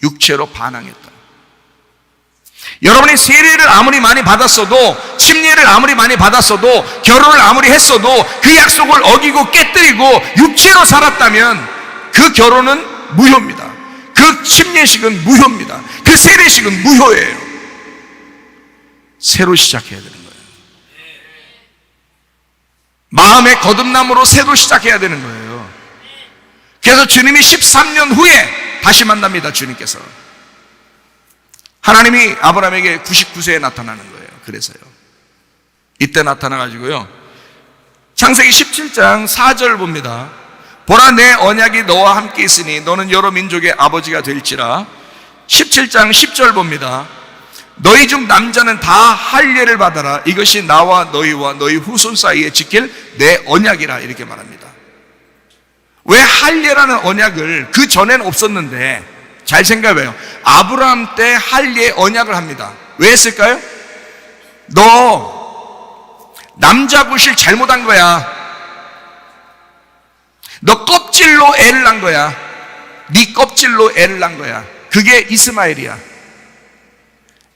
육체로 반항했다. 여러분이 세례를 아무리 많이 받았어도, 침례를 아무리 많이 받았어도, 결혼을 아무리 했어도 그 약속을 어기고 깨뜨리고 육체로 살았다면 그 결혼은 무효입니다. 그 침례식은 무효입니다. 그 세례식은 무효예요. 새로 시작해야 되는 거예요. 마음의 거듭남으로 새로 시작해야 되는 거예요. 그래서 주님이 13년 후에 다시 만납니다, 주님께서. 하나님이 아브라함에게 99세에 나타나는 거예요. 그래서요. 이때 나타나가지고요. 창세기 17장 4절 봅니다. 보라, 내 언약이 너와 함께 있으니 너는 여러 민족의 아버지가 될지라. 17장 10절 봅니다. 너희 중 남자는 다 할례를 받아라. 이것이 나와 너희와 너희 후손 사이에 지킬 내 언약이라. 이렇게 말합니다. 왜 할례라는 언약을, 그 전에는 없었는데, 잘 생각해봐요. 아브라함 때 할례 언약을 합니다. 왜 했을까요? 너 남자 구실 잘못한 거야. 너 껍질로 애를 낳은 거야. 네 껍질로 애를 낳은 거야. 그게 이스마엘이야.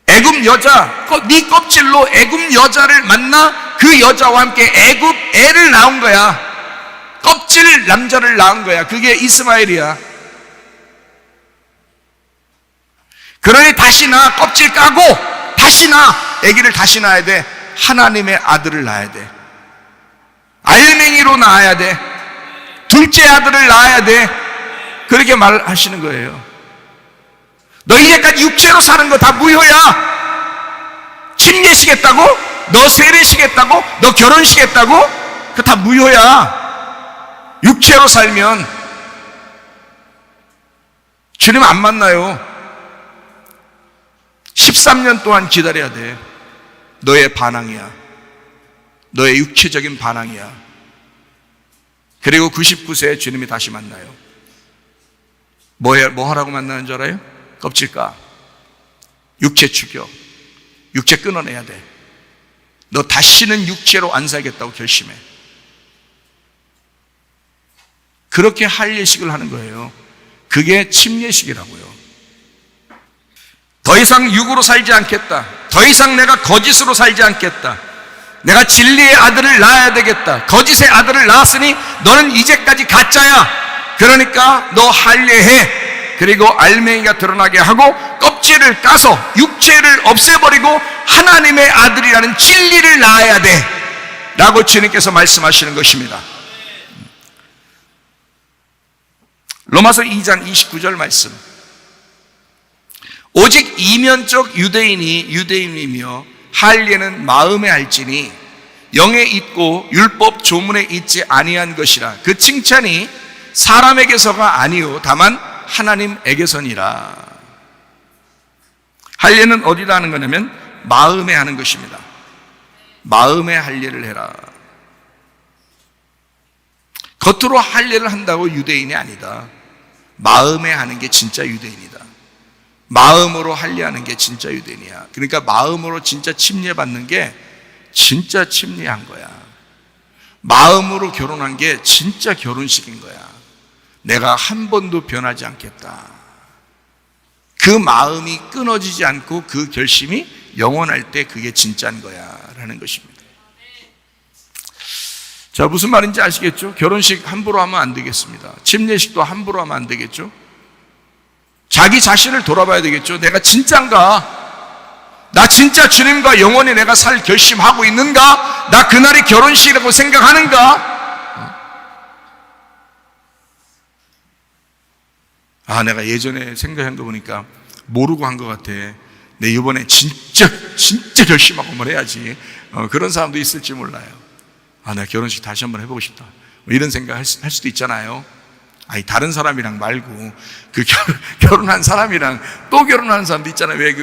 애굽 여자, 네 껍질로 애굽 여자를 만나 그 여자와 함께 애굽 애를 낳은 거야. 껍질 남자를 낳은 거야. 그게 이스마엘이야. 그러니 다시나 껍질 까고 다시나 아기를 다시 낳아야 돼. 하나님의 아들을 낳아야 돼. 알맹이로 낳아야 돼. 둘째 아들을 낳아야 돼. 그렇게 말하시는 거예요. 너 이제까지 육체로 사는 거 다 무효야. 침례시겠다고? 너 세례시겠다고? 너 결혼시겠다고? 그거 다 무효야. 육체로 살면 주님 안 만나요. 13년 동안 기다려야 돼. 너의 반항이야. 너의 육체적인 반항이야. 그리고 99세에 주님이 다시 만나요. 뭐 하라고 만나는 줄 알아요? 껍질 까. 육체 죽여. 육체 끊어내야 돼. 너 다시는 육체로 안 살겠다고 결심해. 그렇게 할례식을 하는 거예요. 그게 침례식이라고요. 더 이상 육으로 살지 않겠다. 더 이상 내가 거짓으로 살지 않겠다. 내가 진리의 아들을 낳아야 되겠다. 거짓의 아들을 낳았으니 너는 이제까지 가짜야. 그러니까 너 할례해. 그리고 알맹이가 드러나게 하고 껍질을 까서 육체를 없애버리고 하나님의 아들이라는 진리를 낳아야 돼 라고 주님께서 말씀하시는 것입니다. 로마서 2장 29절 말씀. 오직 이면적 유대인이 유대인이며 할례는 마음에 할지니 영에 있고 율법 조문에 있지 아니한 것이라. 그 칭찬이 사람에게서가 아니요 다만 하나님에게서니라. 할례는 어디다 하는 거냐면 마음에 하는 것입니다. 마음에 할례를 해라. 겉으로 할례를 한다고 유대인이 아니다. 마음에 하는 게 진짜 유대인이다. 마음으로 할례하는 게 진짜 유대인이야. 그러니까 마음으로 진짜 침례받는 게 진짜 침례한 거야. 마음으로 결혼한 게 진짜 결혼식인 거야. 내가 한 번도 변하지 않겠다. 그 마음이 끊어지지 않고 그 결심이 영원할 때 그게 진짜인 거야 라는 것입니다. 자, 무슨 말인지 아시겠죠? 결혼식 함부로 하면 안 되겠습니다. 침례식도 함부로 하면 안 되겠죠? 자기 자신을 돌아봐야 되겠죠? 내가 진짠가? 나 진짜 주님과 영원히 내가 살 결심하고 있는가? 나 그날이 결혼식이라고 생각하는가? 아, 내가 예전에 생각한 거 보니까 모르고 한 것 같아. 내 이번에 진짜 결심하고 한번 해야지. 그런 사람도 있을지 몰라요. 아, 내가 결혼식 다시 한번 해보고 싶다. 뭐 이런 생각 할 수도 있잖아요. 아니, 다른 사람이랑 말고 그 결혼한 사람이랑 또 결혼하는 사람도 있잖아요. 왜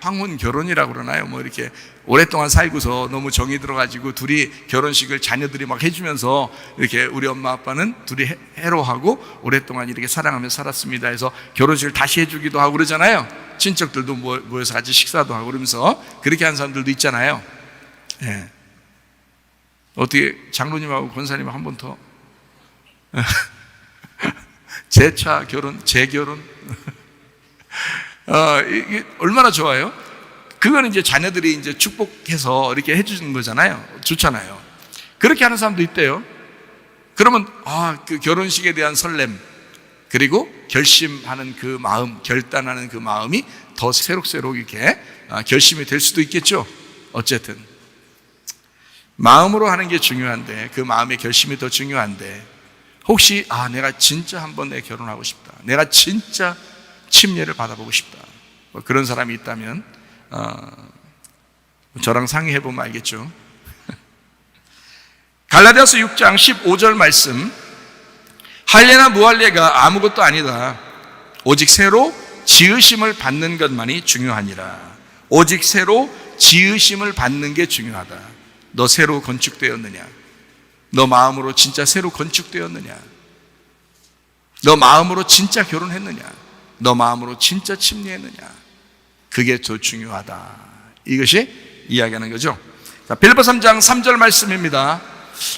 황혼 결혼이라고 그러나요? 이렇게 오랫동안 살고서 너무 정이 들어가지고 둘이 결혼식을 자녀들이 막 해주면서 이렇게 우리 엄마 아빠는 둘이 해로하고 오랫동안 이렇게 사랑하며 살았습니다 해서 결혼식을 다시 해주기도 하고 그러잖아요. 친척들도 모여서 같이 식사도 하고 그러면서 그렇게 하는 사람들도 있잖아요. 예. 어떻게 장로님하고 권사님 한 번 더 재차 결혼, 재결혼 이게 얼마나 좋아요? 그거는 이제 자녀들이 이제 축복해서 이렇게 해주는 거잖아요. 좋잖아요. 그렇게 하는 사람도 있대요. 그러면 그 결혼식에 대한 설렘 그리고 결심하는 그 마음, 결단하는 그 마음이 더 새록새록 이렇게 결심이 될 수도 있겠죠. 어쨌든 마음으로 하는 게 중요한데 그 마음의 결심이 더 중요한데 혹시 내가 진짜 한번 내 결혼하고 싶다. 내가 진짜 침례를 받아보고 싶다. 그런 사람이 있다면 저랑 상의해보면 알겠죠. 갈라디아서 6장 15절 말씀, 할례나 무할례가 아무것도 아니다. 오직 새로 지으심을 받는 것만이 중요하니라. 오직 새로 지으심을 받는 게 중요하다. 너 새로 건축되었느냐? 너 마음으로 진짜 새로 건축되었느냐? 너 마음으로 진짜 결혼했느냐? 너 마음으로 진짜 침례했느냐? 그게 더 중요하다. 이것이 이야기하는 거죠. 자, 빌립보 3장 3절 말씀입니다.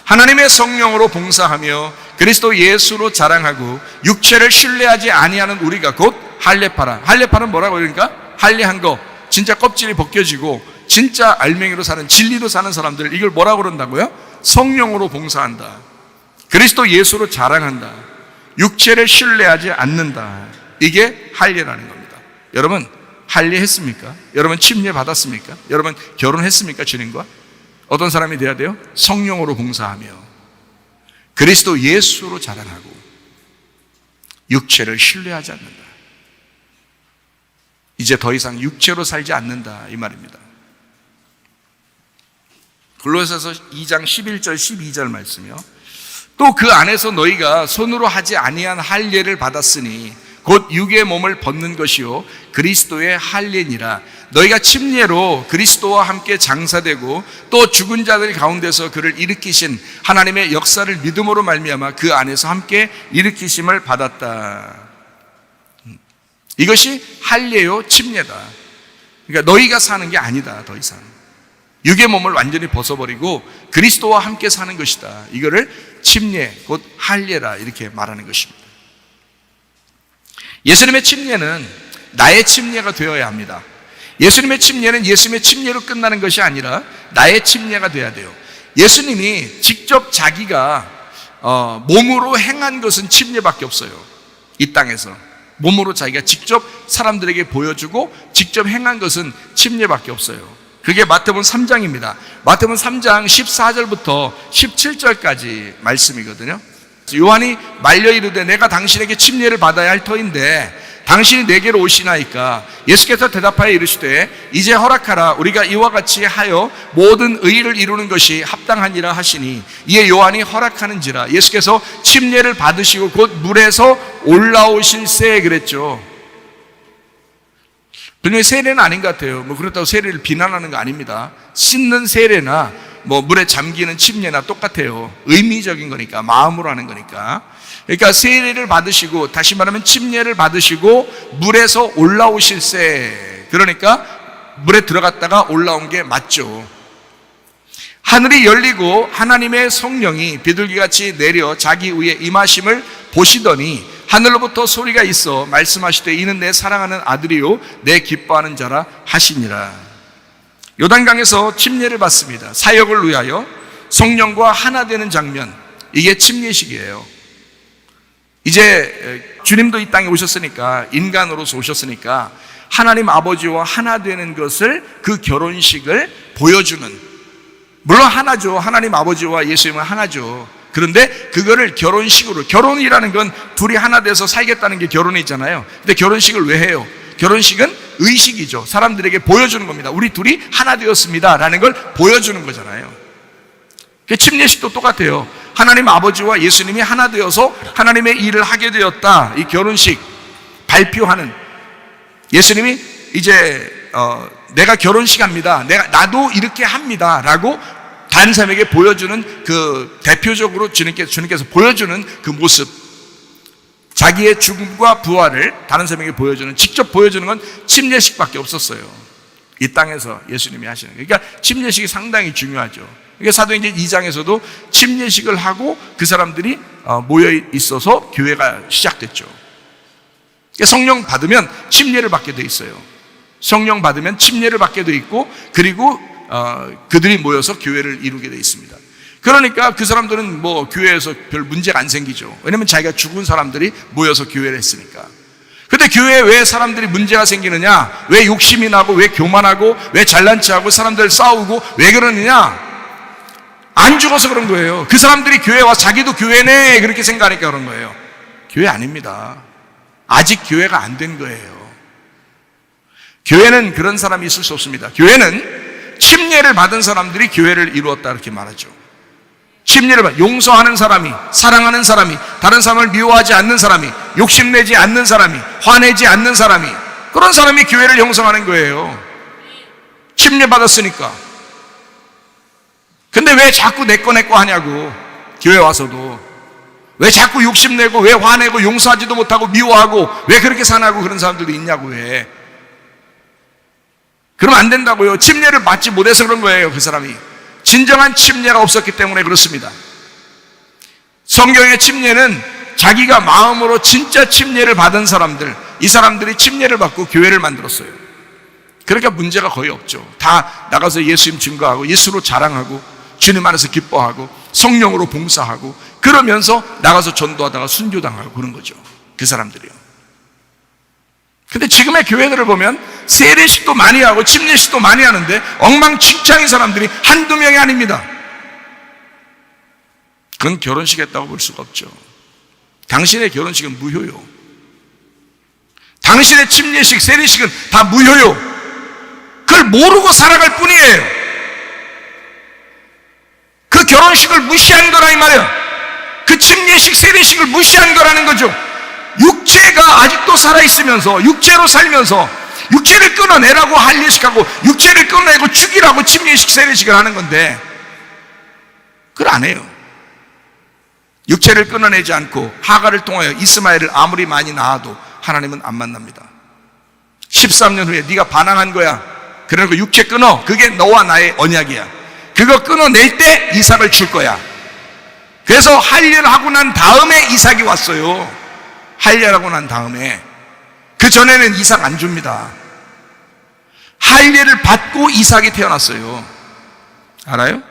하나님의 성령으로 봉사하며 그리스도 예수로 자랑하고 육체를 신뢰하지 아니하는 우리가 곧 할례파라. 할례파는 뭐라고 그러니까? 할례한 거, 진짜 껍질이 벗겨지고 진짜 알맹이로 사는, 진리로 사는 사람들, 이걸 뭐라고 그런다고요? 성령으로 봉사한다. 그리스도 예수로 자랑한다. 육체를 신뢰하지 않는다. 이게 할례라는 겁니다. 여러분 할례했습니까? 여러분 침례 받았습니까? 여러분 결혼했습니까? 주님과? 어떤 사람이 돼야 돼요? 성령으로 봉사하며 그리스도 예수로 자랑하고 육체를 신뢰하지 않는다. 이제 더 이상 육체로 살지 않는다 이 말입니다. 골로새서 2장 11절 12절 말씀이요. 또 그 안에서 너희가 손으로 하지 아니한 할례를 받았으니 곧 육의 몸을 벗는 것이요 그리스도의 할례니라. 너희가 침례로 그리스도와 함께 장사되고 또 죽은 자들 가운데서 그를 일으키신 하나님의 역사를 믿음으로 말미암아 그 안에서 함께 일으키심을 받았다. 이것이 할례요 침례다. 그러니까 너희가 사는 게 아니다. 더 이상 육의 몸을 완전히 벗어버리고 그리스도와 함께 사는 것이다. 이거를 침례 곧 할례라 이렇게 말하는 것입니다. 예수님의 침례는 나의 침례가 되어야 합니다. 예수님의 침례는 예수님의 침례로 끝나는 것이 아니라 나의 침례가 되어야 돼요. 예수님이 직접 자기가 몸으로 행한 것은 침례밖에 없어요. 이 땅에서 몸으로 자기가 직접 사람들에게 보여주고 직접 행한 것은 침례밖에 없어요. 그게 마태복음 3장입니다. 마태복음 3장 14절부터 17절까지 말씀이거든요. 요한이 말려 이르되 내가 당신에게 침례를 받아야 할 터인데 당신이 내게로 오시나이까. 예수께서 대답하여 이르시되 이제 허락하라. 우리가 이와 같이 하여 모든 의를 이루는 것이 합당하니라 하시니 이에 요한이 허락하는지라. 예수께서 침례를 받으시고 곧 물에서 올라오실세 그랬죠. 분명히 세례는 아닌 것 같아요. 그렇다고 세례를 비난하는 거 아닙니다. 씻는 세례나 물에 잠기는 침례나 똑같아요. 의미적인 거니까, 마음으로 하는 거니까. 그러니까 세례를 받으시고, 다시 말하면 침례를 받으시고 물에서 올라오실세. 그러니까 물에 들어갔다가 올라온 게 맞죠. 하늘이 열리고 하나님의 성령이 비둘기같이 내려 자기 위에 임하심을 보시더니 하늘로부터 소리가 있어 말씀하시되 이는 내 사랑하는 아들이요 내 기뻐하는 자라 하시니라. 요단강에서 침례를 받습니다. 사역을 위하여 성령과 하나 되는 장면, 이게 침례식이에요. 이제 주님도 이 땅에 오셨으니까, 인간으로서 오셨으니까 하나님 아버지와 하나 되는 것을, 그 결혼식을 보여주는, 물론 하나죠. 하나님 아버지와 예수님은 하나죠. 그런데 그거를 결혼식으로, 결혼이라는 건 둘이 하나 돼서 살겠다는 게 결혼이잖아요. 근데 결혼식을 왜 해요? 결혼식은 의식이죠. 사람들에게 보여주는 겁니다. 우리 둘이 하나 되었습니다 라는 걸 보여주는 거잖아요. 침례식도 똑같아요. 하나님 아버지와 예수님이 하나 되어서 하나님의 일을 하게 되었다. 이 결혼식 발표하는, 예수님이 이제 내가 결혼식 합니다, 나도 이렇게 합니다 라고 다른 사람에게 보여주는, 그 대표적으로 주님께서 보여주는 그 모습, 자기의 죽음과 부활을 다른 사람에게 보여주는, 직접 보여주는 건 침례식밖에 없었어요. 이 땅에서 예수님이 하시는. 그러니까 침례식이 상당히 중요하죠. 그러니까 사도행전 2장에서도 침례식을 하고 그 사람들이 모여 있어서 교회가 시작됐죠. 그러니까 성령 받으면 침례를 받게 돼 있어요. 성령 받으면 침례를 받게 돼 있고, 그리고 그들이 모여서 교회를 이루게 돼 있습니다. 그러니까 그 사람들은 뭐 교회에서 별 문제가 안 생기죠. 왜냐면 자기가 죽은 사람들이 모여서 교회를 했으니까. 근데 교회에 왜 사람들이 문제가 생기느냐? 왜 욕심이 나고, 왜 교만하고, 왜 잘난 체하고 사람들 싸우고 왜 그러느냐? 안 죽어서 그런 거예요. 그 사람들이 교회 와 자기도 교회네 그렇게 생각하니까 그런 거예요. 교회 아닙니다. 아직 교회가 안 된 거예요. 교회는 그런 사람이 있을 수 없습니다. 교회는 침례를 받은 사람들이 교회를 이루었다 이렇게 말하죠. 침례를 받, 용서하는 사람이, 사랑하는 사람이, 다른 사람을 미워하지 않는 사람이, 욕심내지 않는 사람이, 화내지 않는 사람이, 그런 사람이 교회를 형성하는 거예요. 침례 받았으니까. 근데 왜 자꾸 내 거 하냐고. 교회 와서도 왜 자꾸 욕심내고, 왜 화내고, 용서하지도 못하고 미워하고, 왜 그렇게 사나고 그런 사람들도 있냐고. 왜? 그러면 안 된다고요. 침례를 받지 못해서 그런 거예요. 그 사람이 진정한 침례가 없었기 때문에 그렇습니다. 성경의 침례는 자기가 마음으로 진짜 침례를 받은 사람들, 이 사람들이 침례를 받고 교회를 만들었어요. 그러니까 문제가 거의 없죠. 다 나가서 예수님 증거하고, 예수로 자랑하고, 주님 안에서 기뻐하고, 성령으로 봉사하고, 그러면서 나가서 전도하다가 순교당하고 그런 거죠. 그 사람들이요. 근데 지금의 교회들을 보면 세례식도 많이 하고 침례식도 많이 하는데 엉망진창인 사람들이 한두 명이 아닙니다. 그건 결혼식 했다고 볼 수가 없죠. 당신의 결혼식은 무효요. 당신의 침례식, 세례식은 다 무효요. 그걸 모르고 살아갈 뿐이에요. 그 결혼식을 무시한 거라 이 말이에요. 그 침례식, 세례식을 무시한 거라는 거죠. 육체가 아직도 살아있으면서, 육체로 살면서 육체를 끊어내라고 할례식하고, 육체를 끊어내고 죽이라고 침례식, 세례식을 하는 건데 그걸 안 해요. 육체를 끊어내지 않고 하가를 통하여 이스마엘을 아무리 많이 낳아도 하나님은 안 만납니다. 13년 후에 네가 반항한 거야. 그러니까 육체 끊어. 그게 너와 나의 언약이야. 그거 끊어낼 때 이삭을 줄 거야. 그래서 할례를 하고 난 다음에 이삭이 왔어요. 할례를 하고 난 다음에. 그 전에는 이삭 안 줍니다. 할례를 받고 이삭이 태어났어요. 알아요?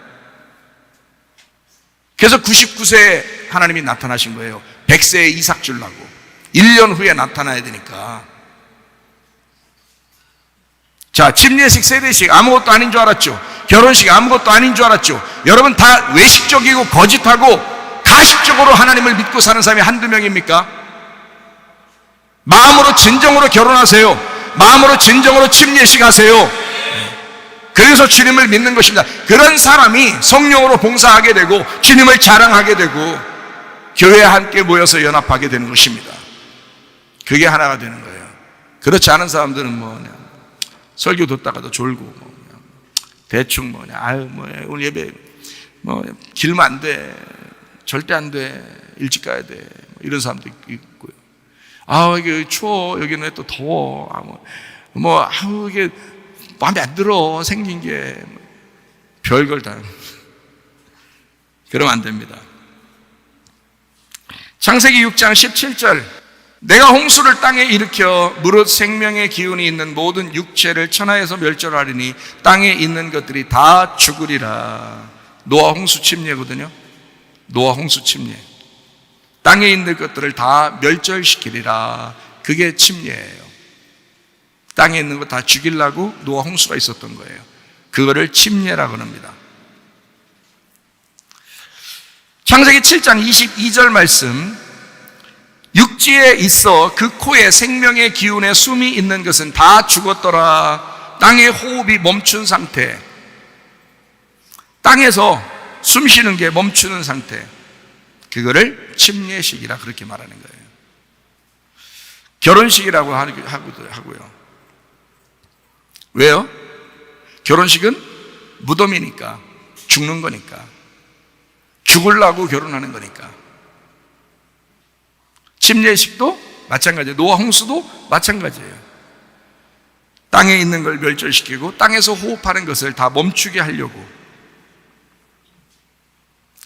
그래서 99세에 하나님이 나타나신 거예요. 100세에 이삭 주려고. 1년 후에 나타나야 되니까. 자, 침례식, 세례식 아무것도 아닌 줄 알았죠. 결혼식 아무것도 아닌 줄 알았죠. 여러분 다 외식적이고 거짓하고 가식적으로 하나님을 믿고 사는 사람이 한두 명입니까? 마음으로 진정으로 결혼하세요. 마음으로 진정으로 침례식 하세요. 그래서 주님을 믿는 것입니다. 그런 사람이 성령으로 봉사하게 되고 주님을 자랑하게 되고 교회에 함께 모여서 연합하게 되는 것입니다. 그게 하나가 되는 거예요. 그렇지 않은 사람들은 뭐냐, 설교 듣다가도 졸고, 뭐냐, 대충 뭐냐, 아유 뭐냐, 오늘 예배 뭐 길면 안 돼, 절대 안 돼, 일찍 가야 돼, 이런 사람도 있고요. 이게 추워. 여기는 왜 또 더워. 이게 마음에 안 들어. 생긴 게. 별걸 다. 그러면 안 됩니다. 창세기 6장 17절. 내가 홍수를 땅에 일으켜 무릇 생명의 기운이 있는 모든 육체를 천하에서 멸절하리니 땅에 있는 것들이 다 죽으리라. 노아 홍수 침례거든요. 노아 홍수 침례. 땅에 있는 것들을 다 멸절시키리라. 그게 침례예요. 땅에 있는 거 다 죽이려고 노아 홍수가 있었던 거예요. 그거를 침례라고 합니다. 창세기 7장 22절 말씀. 육지에 있어 그 코에 생명의 기운에 숨이 있는 것은 다 죽었더라. 땅의 호흡이 멈춘 상태. 땅에서 숨 쉬는 게 멈추는 상태. 그거를 침례식이라 그렇게 말하는 거예요. 결혼식이라고 하고요. 왜요? 결혼식은 무덤이니까, 죽는 거니까, 죽으려고 결혼하는 거니까. 침례식도 마찬가지예요. 노아 홍수도 마찬가지예요. 땅에 있는 걸 멸절시키고 땅에서 호흡하는 것을 다 멈추게 하려고.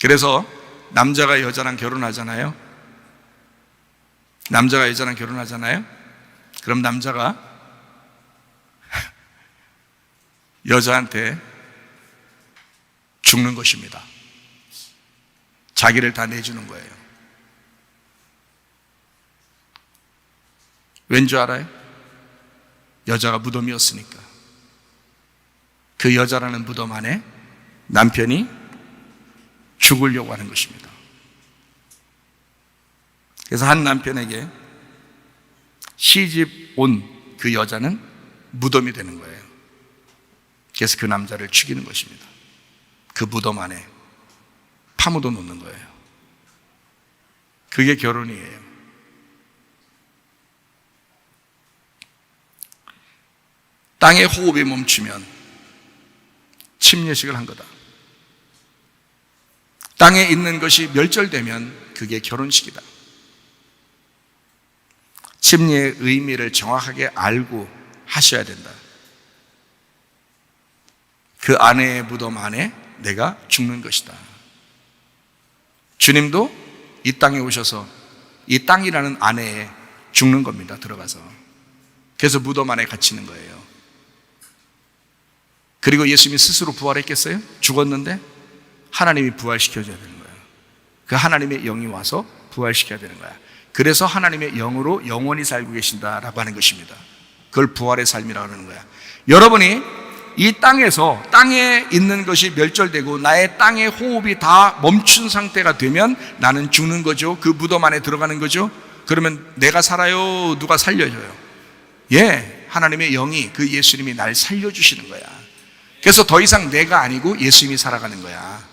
그래서 남자가 여자랑 결혼하잖아요. 남자가 여자랑 결혼하잖아요. 그럼 남자가 여자한테 죽는 것입니다. 자기를 다 내주는 거예요. 왠 줄 알아요? 여자가 무덤이었으니까. 그 여자라는 무덤 안에 남편이 죽으려고 하는 것입니다. 그래서 한 남편에게 시집 온 그 여자는 무덤이 되는 거예요. 그래서 그 남자를 죽이는 것입니다. 그 무덤 안에 파묻어 놓는 거예요. 그게 결혼이에요. 땅의 호흡이 멈추면 침례식을 한 거다. 땅에 있는 것이 멸절되면 그게 결혼식이다. 침례의 의미를 정확하게 알고 하셔야 된다. 그 아내의 무덤 안에 내가 죽는 것이다. 주님도 이 땅에 오셔서 이 땅이라는 안에 죽는 겁니다. 들어가서. 그래서 무덤 안에 갇히는 거예요. 그리고 예수님이 스스로 부활했겠어요? 죽었는데 하나님이 부활시켜줘야 되는 거예요. 그 하나님의 영이 와서 부활시켜야 되는 거야. 그래서 하나님의 영으로 영원히 살고 계신다라고 하는 것입니다. 그걸 부활의 삶이라고 하는 거야. 여러분이 이 땅에서 땅에 있는 것이 멸절되고 나의 땅의 호흡이 다 멈춘 상태가 되면 나는 죽는 거죠. 그 무덤 안에 들어가는 거죠. 그러면 내가 살아요? 누가 살려줘요? 하나님의 영이, 그 예수님이 날 살려주시는 거야. 그래서 더 이상 내가 아니고 예수님이 살아가는 거야.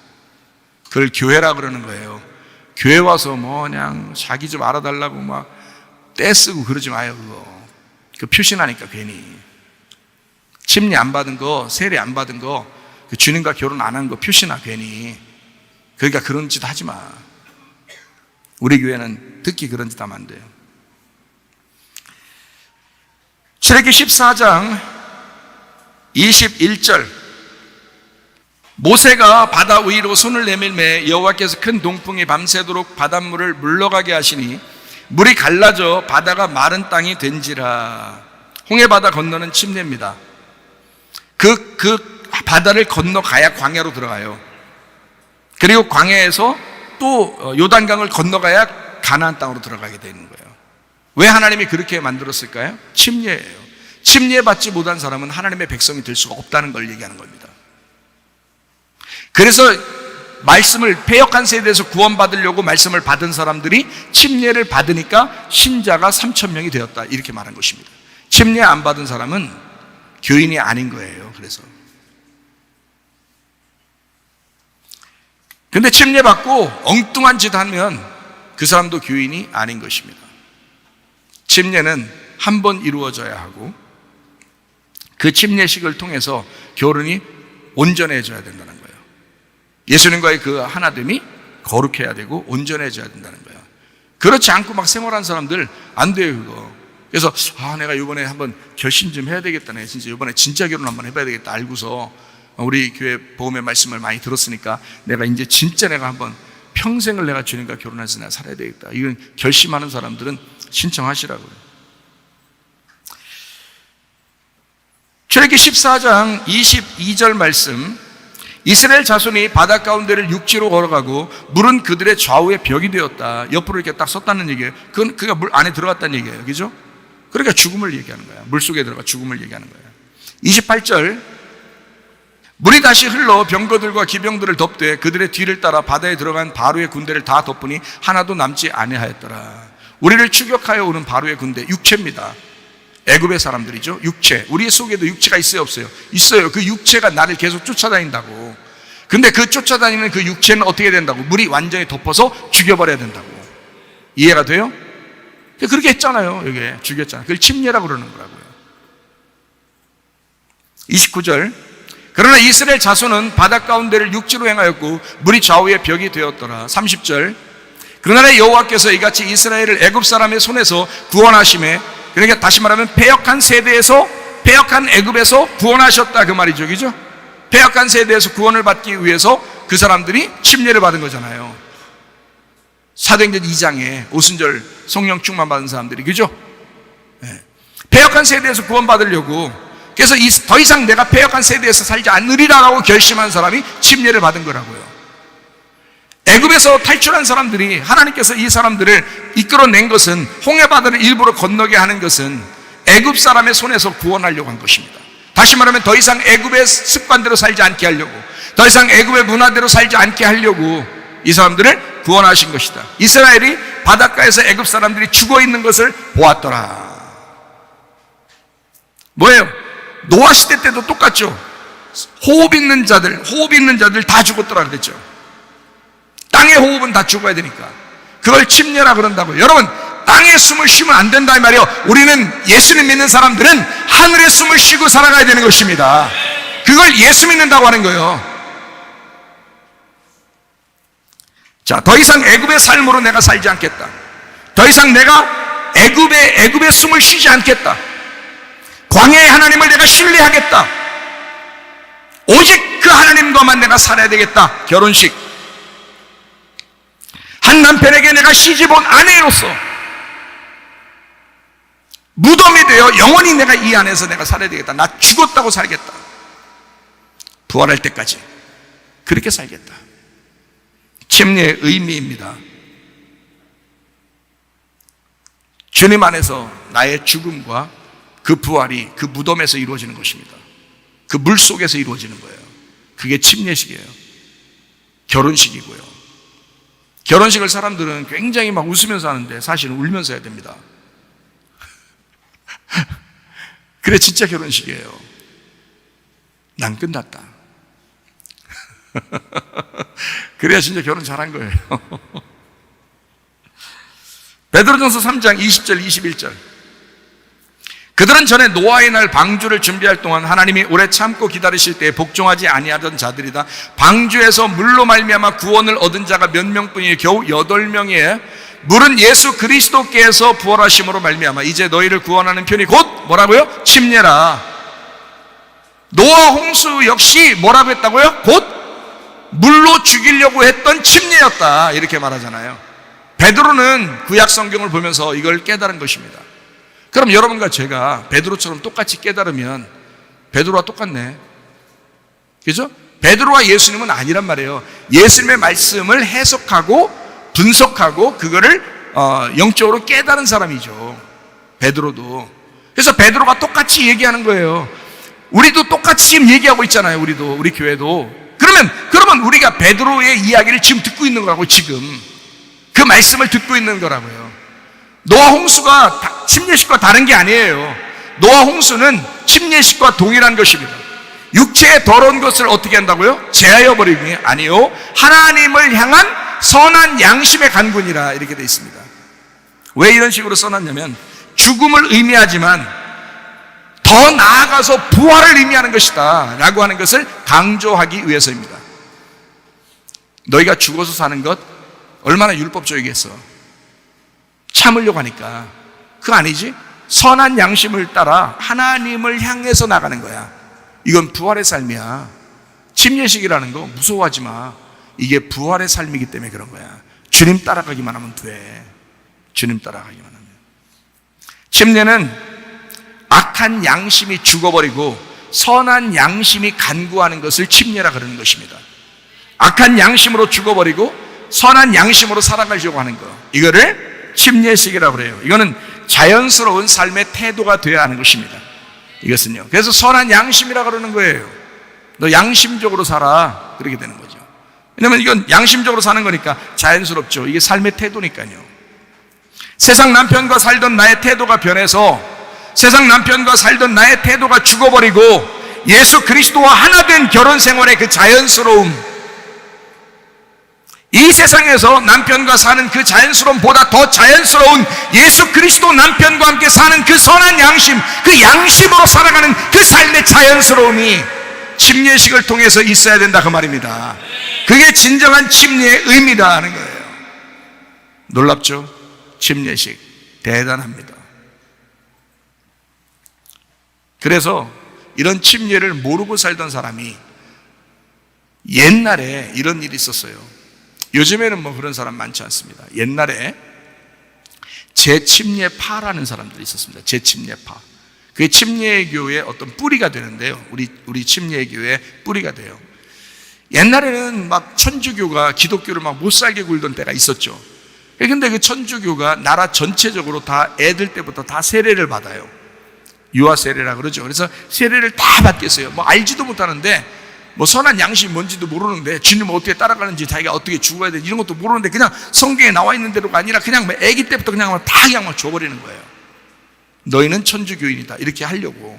그걸 교회라 그러는 거예요. 교회 와서 그냥 자기 좀 알아달라고 막 떼쓰고 그러지 마요. 그거 표신하니까 괜히. 침례 안 받은 거, 세례 안 받은 거, 주님과 결혼 안 한 거 표시나 괜히. 그러니까 그런 짓 하지 마. 우리 교회는 특히 그런 짓 하면 안 돼요. 출애굽기 14장 21절. 모세가 바다 위로 손을 내밀매 여호와께서 큰 동풍이 밤새도록 바닷물을 물러가게 하시니 물이 갈라져 바다가 마른 땅이 된지라. 홍해바다 건너는 침례입니다. 그 바다를 건너가야 광야로 들어가요. 그리고 광야에서 또 요단강을 건너가야 가나안 땅으로 들어가게 되는 거예요. 왜 하나님이 그렇게 만들었을까요? 침례예요. 침례받지 못한 사람은 하나님의 백성이 될 수가 없다는 걸 얘기하는 겁니다. 그래서 말씀을 패역한 세대에서 구원받으려고 말씀을 받은 사람들이 침례를 받으니까 신자가 3,000명이 되었다, 이렇게 말한 것입니다. 침례 안 받은 사람은 교인이 아닌 거예요. 그래서 근데 침례 받고 엉뚱한 짓 하면 그 사람도 교인이 아닌 것입니다. 침례는 한 번 이루어져야 하고 그 침례식을 통해서 결혼이 온전해져야 된다는 거예요. 예수님과의 그 하나됨이 거룩해야 되고 온전해져야 된다는 거예요. 그렇지 않고 막 생활하는 사람들 안 돼요, 그거. 그래서 내가 이번에 한번 결심 좀 해야 되겠다네. 진짜 이번에 진짜 결혼 한번 해봐야 되겠다 알고서 우리 교회 복음의 말씀을 많이 들었으니까 내가 이제 진짜 내가 한번 평생을 내가 주님과 결혼해서 내가 살아야 되겠다. 이건 결심하는 사람들은 신청하시라고요. 출애굽기 14장 22절 말씀, 이스라엘 자손이 바다 가운데를 육지로 걸어가고 물은 그들의 좌우에 벽이 되었다. 옆으로 이렇게 딱 섰다는 얘기예요. 그가 물 안에 들어갔다는 얘기예요. 그죠? 그러니까 죽음을 얘기하는 거야. 물 속에 들어가 죽음을 얘기하는 거야. 28절, 물이 다시 흘러 병거들과 기병들을 덮되 그들의 뒤를 따라 바다에 들어간 바로의 군대를 다 덮으니 하나도 남지 아니하였더라. 우리를 추격하여 오는 바로의 군대, 육체입니다. 애굽의 사람들이죠. 육체. 우리 속에도 육체가 있어요, 없어요? 있어요. 그 육체가 나를 계속 쫓아다닌다고. 근데 그 쫓아다니는 그 육체는 어떻게 된다고? 물이 완전히 덮어서 죽여버려야 된다고. 이해가 돼요? 그렇게 했잖아요. 여기 죽였잖아요. 그걸 침례라고 그러는 거라고요. 29절, 그러나 이스라엘 자손은 바다 가운데를 육지로 행하였고 물이 좌우에 벽이 되었더라. 30절, 그날에 여호와께서 이같이 이스라엘을 애굽 사람의 손에서 구원하심에, 그러니까 다시 말하면 패역한 세대에서, 패역한 애굽에서 구원하셨다 그 말이죠. 그죠? 패역한 세대에서 구원을 받기 위해서 그 사람들이 침례를 받은 거잖아요. 사도행전 2장에 오순절 성령 충만 받은 사람들이, 그죠? 네. 패역한 세대에서 구원받으려고, 그래서 더 이상 내가 패역한 세대에서 살지 않으리라고 결심한 사람이 침례를 받은 거라고요. 애굽에서 탈출한 사람들이, 하나님께서 이 사람들을 이끌어낸 것은, 홍해바다를 일부러 건너게 하는 것은 애굽 사람의 손에서 구원하려고 한 것입니다. 다시 말하면 더 이상 애굽의 습관대로 살지 않게 하려고, 더 이상 애굽의 문화대로 살지 않게 하려고 이 사람들을 구원하신 것이다. 이스라엘이 바닷가에서 애굽 사람들이 죽어 있는 것을 보았더라. 뭐예요? 노아 시대 때도 똑같죠. 호흡 있는 자들 다 죽었더라 그랬죠. 땅의 호흡은 다 죽어야 되니까 그걸 침례라 그런다고요. 여러분, 땅에 숨을 쉬면 안 된다 이 말이에요. 우리는 예수님 믿는 사람들은 하늘에 숨을 쉬고 살아가야 되는 것입니다. 그걸 예수 믿는다고 하는 거예요. 자, 더 이상 애굽의 삶으로 내가 살지 않겠다. 더 이상 내가 애굽의 숨을 쉬지 않겠다. 광야의 하나님을 내가 신뢰하겠다. 오직 그 하나님과만 내가 살아야 되겠다. 결혼식. 한 남편에게 내가 시집온 아내로서 무덤이 되어 영원히 내가 이 안에서 내가 살아야 되겠다. 나 죽었다고 살겠다. 부활할 때까지 그렇게 살겠다. 침례의 의미입니다. 주님 안에서 나의 죽음과 그 부활이 그 무덤에서 이루어지는 것입니다. 그 물 속에서 이루어지는 거예요. 그게 침례식이에요. 결혼식이고요. 결혼식을 사람들은 굉장히 막 웃으면서 하는데 사실은 울면서 해야 됩니다. 그래 진짜 결혼식이에요. 난 끝났다. 그래야 진짜 결혼 잘한 거예요. 베드로전서 3장 20절 21절, 그들은 전에 노아의 날 방주를 준비할 동안 하나님이 오래 참고 기다리실 때에 복종하지 아니하던 자들이다. 방주에서 물로 말미암아 구원을 얻은 자가 몇 명뿐이에요? 겨우 8명이에요. 물은 예수 그리스도께서 부활하심으로 말미암아 이제 너희를 구원하는 편이 곧 뭐라고요? 침례라. 노아 홍수 역시 뭐라고 했다고요? 곧 물로 죽이려고 했던 침례였다, 이렇게 말하잖아요. 베드로는 구약 성경을 보면서 이걸 깨달은 것입니다. 그럼 여러분과 제가 베드로처럼 똑같이 깨달으면 베드로와 똑같네, 그죠? 베드로와 예수님은 아니란 말이에요. 예수님의 말씀을 해석하고 분석하고 그거를 영적으로 깨달은 사람이죠, 베드로도. 그래서 베드로가 똑같이 얘기하는 거예요. 우리도 똑같이 지금 얘기하고 있잖아요. 우리 교회도. 그러면 우리가 베드로의 이야기를 지금 듣고 있는 거라고. 지금 그 말씀을 듣고 있는 거라고요. 노아 홍수가 침례식과 다른 게 아니에요. 노아 홍수는 침례식과 동일한 것입니다. 육체의 더러운 것을 어떻게 한다고요? 제하여 버리기 아니요, 하나님을 향한 선한 양심의 간군이라, 이렇게 되어 있습니다. 왜 이런 식으로 써놨냐면 죽음을 의미하지만 더 나아가서 부활을 의미하는 것이다 라고 하는 것을 강조하기 위해서입니다. 너희가 죽어서 사는 것 얼마나 율법적이겠어. 참으려고 하니까. 그거 아니지? 선한 양심을 따라 하나님을 향해서 나가는 거야. 이건 부활의 삶이야. 침례식이라는 거 무서워하지 마. 이게 부활의 삶이기 때문에 그런 거야. 주님 따라가기만 하면 돼. 주님 따라가기만 하면. 침례는 악한 양심이 죽어버리고 선한 양심이 간구하는 것을 침례라 그러는 것입니다. 악한 양심으로 죽어버리고 선한 양심으로 살아가려고 하는 거, 이거를 침례식이라고 그래요. 이거는 자연스러운 삶의 태도가 되어야 하는 것입니다. 이것은요. 그래서 선한 양심이라고 그러는 거예요. 너 양심적으로 살아. 그렇게 되는 거죠. 왜냐면 이건 양심적으로 사는 거니까 자연스럽죠. 이게 삶의 태도니까요. 세상 남편과 살던 나의 태도가 변해서 세상 남편과 살던 나의 태도가 죽어버리고 예수 그리스도와 하나 된 결혼 생활의 그 자연스러움, 이 세상에서 남편과 사는 그 자연스러움보다 더 자연스러운 예수 그리스도 남편과 함께 사는 그 선한 양심, 그 양심으로 살아가는 그 삶의 자연스러움이 침례식을 통해서 있어야 된다, 그 말입니다. 그게 진정한 침례의 의미다 하는 거예요. 놀랍죠? 침례식 대단합니다. 그래서 이런 침례를 모르고 살던 사람이 옛날에 이런 일이 있었어요. 요즘에는 뭐 그런 사람 많지 않습니다. 옛날에 재침례파라는 사람들이 있었습니다. 재침례파. 그게 침례교의 어떤 뿌리가 되는데요. 우리 침례교의 뿌리가 돼요. 옛날에는 막 천주교가 기독교를 막 못 살게 굴던 때가 있었죠. 근데 그 천주교가 나라 전체적으로 다 애들 때부터 다 세례를 받아요. 유아 세례라 그러죠. 그래서 세례를 다 받겠어요. 뭐 알지도 못하는데, 뭐 선한 양심이 뭔지도 모르는데, 주님 어떻게 따라가는지, 자기가 어떻게 죽어야 되는지 이런 것도 모르는데 그냥 성경에 나와 있는 대로가 아니라 그냥 아기 때부터 그냥 다 그냥 줘버리는 거예요. 너희는 천주교인이다 이렇게 하려고,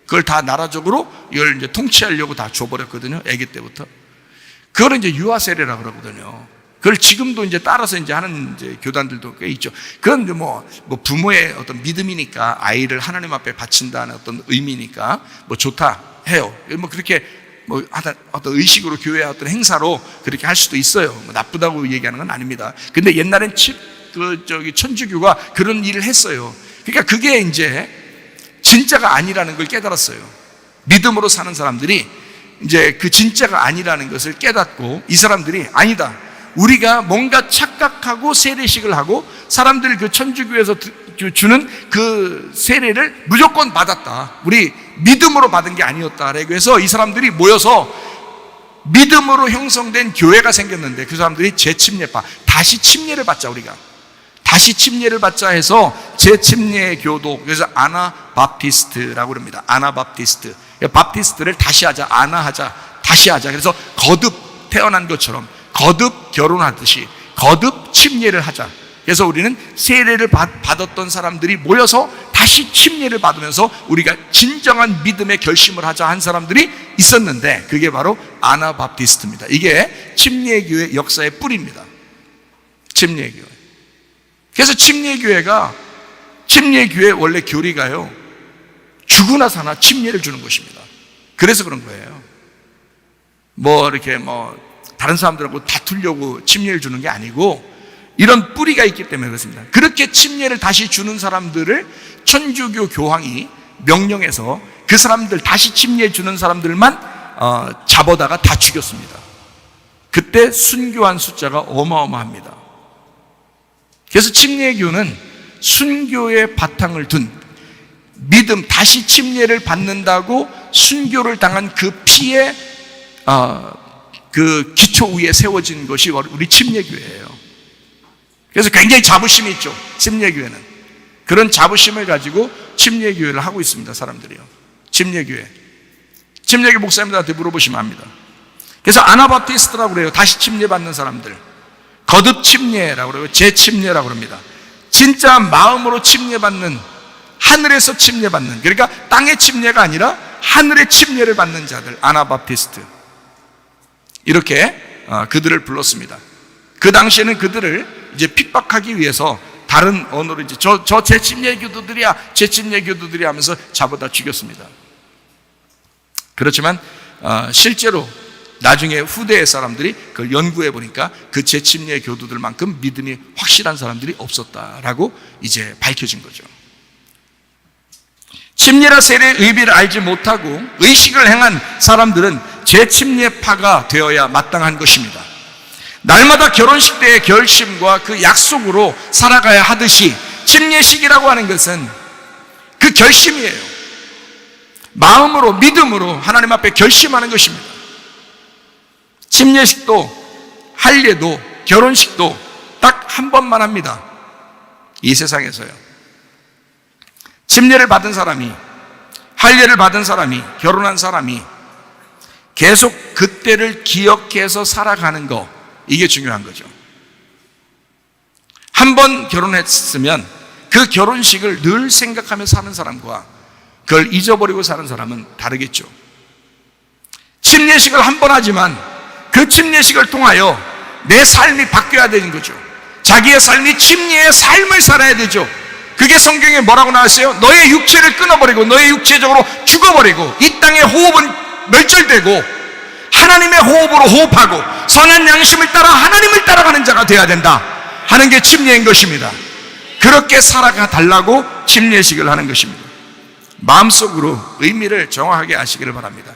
그걸 다 나라적으로 이걸 이제 통치하려고 다 줘버렸거든요. 아기 때부터. 그걸 이제 유아 세례라 그러거든요. 그걸 지금도 이제 따라서 이제 하는 이제 교단들도 꽤 있죠. 그건 이제 뭐 부모의 어떤 믿음이니까, 아이를 하나님 앞에 바친다는 어떤 의미니까 뭐 좋다 해요. 뭐 그렇게 뭐 어떤 의식으로, 교회의 어떤 행사로 그렇게 할 수도 있어요. 뭐 나쁘다고 얘기하는 건 아닙니다. 근데 옛날엔 천주교가 그런 일을 했어요. 그러니까 그게 이제 진짜가 아니라는 걸 깨달았어요. 믿음으로 사는 사람들이 이제 그 진짜가 아니라는 것을 깨닫고, 이 사람들이 아니다, 우리가 뭔가 착각하고 세례식을 하고 사람들 그 천주교에서 주는 그 세례를 무조건 받았다, 우리 믿음으로 받은 게 아니었다. 그래서 이 사람들이 모여서 믿음으로 형성된 교회가 생겼는데, 그 사람들이 재침례파, 다시 침례를 받자, 우리가 다시 침례를 받자 해서 재침례 교도, 그래서 아나바프티스트라고 합니다. 아나바프티스트, 바프티스트를 다시 하자, 아나하자, 다시 하자. 그래서 거듭 태어난 것처럼 거듭 결혼하듯이 거듭 침례를 하자. 그래서 우리는 세례를 받았던 사람들이 모여서 다시 침례를 받으면서 우리가 진정한 믿음의 결심을 하자 한 사람들이 있었는데, 그게 바로 아나바프티스트입니다. 이게 침례교회 역사의 뿌리입니다. 침례교회. 그래서 침례교회 원래 교리가요, 죽으나 사나 침례를 주는 것입니다. 그래서 그런 거예요. 뭐 이렇게 뭐 다른 사람들하고 다투려고 침례를 주는 게 아니고, 이런 뿌리가 있기 때문에 그렇습니다. 그렇게 침례를 다시 주는 사람들을 천주교 교황이 명령해서 그 사람들, 다시 침례 주는 사람들만 잡아다가 다 죽였습니다. 그때 순교한 숫자가 어마어마합니다. 그래서 침례교는 순교의 바탕을 둔 믿음, 다시 침례를 받는다고 순교를 당한 그 피의 그 기초 위에 세워진 것이 우리 침례교회예요. 그래서 굉장히 자부심이 있죠, 침례교회는. 그런 자부심을 가지고 침례교회를 하고 있습니다, 사람들이요. 침례교회. 침례교 목사님들한테 물어보시면 합니다. 그래서 아나바프티스트라고 그래요. 다시 침례받는 사람들. 거듭 침례라고 그래요. 재침례라고 합니다. 진짜 마음으로 침례받는, 하늘에서 침례받는, 그러니까 땅의 침례가 아니라 하늘의 침례를 받는 자들, 아나바프티스트. 이렇게 그들을 불렀습니다. 그 당시에는 그들을 이제 핍박하기 위해서 다른 언어로 이제 저 재침례 교도들이야, 재침례 교도들이 하면서 잡아다 죽였습니다. 그렇지만 실제로 나중에 후대의 사람들이 그걸 연구해 보니까 그 재침례 교도들만큼 믿음이 확실한 사람들이 없었다라고 이제 밝혀진 거죠. 침례라 세례의 의미를 알지 못하고 의식을 행한 사람들은 재침례파가 되어야 마땅한 것입니다. 날마다 결혼식 때의 결심과 그 약속으로 살아가야 하듯이 침례식이라고 하는 것은 그 결심이에요. 마음으로 믿음으로 하나님 앞에 결심하는 것입니다. 침례식도 할례도 결혼식도 딱 한 번만 합니다. 이 세상에서요. 침례를 받은 사람이, 할례를 받은 사람이, 결혼한 사람이 계속 그때를 기억해서 살아가는 거, 이게 중요한 거죠. 한 번 결혼했으면 그 결혼식을 늘 생각하며 사는 사람과 그걸 잊어버리고 사는 사람은 다르겠죠. 침례식을 한 번 하지만 그 침례식을 통하여 내 삶이 바뀌어야 되는 거죠. 자기의 삶이 침례의 삶을 살아야 되죠. 그게 성경에 뭐라고 나왔어요? 너의 육체를 끊어버리고 너의 육체적으로 죽어버리고 이 땅의 호흡은 멸절되고 하나님의 호흡으로 호흡하고 선한 양심을 따라 하나님을 따라가는 자가 되어야 된다 하는 게 침례인 것입니다. 그렇게 살아가 달라고 침례식을 하는 것입니다. 마음속으로 의미를 정확하게 아시기를 바랍니다.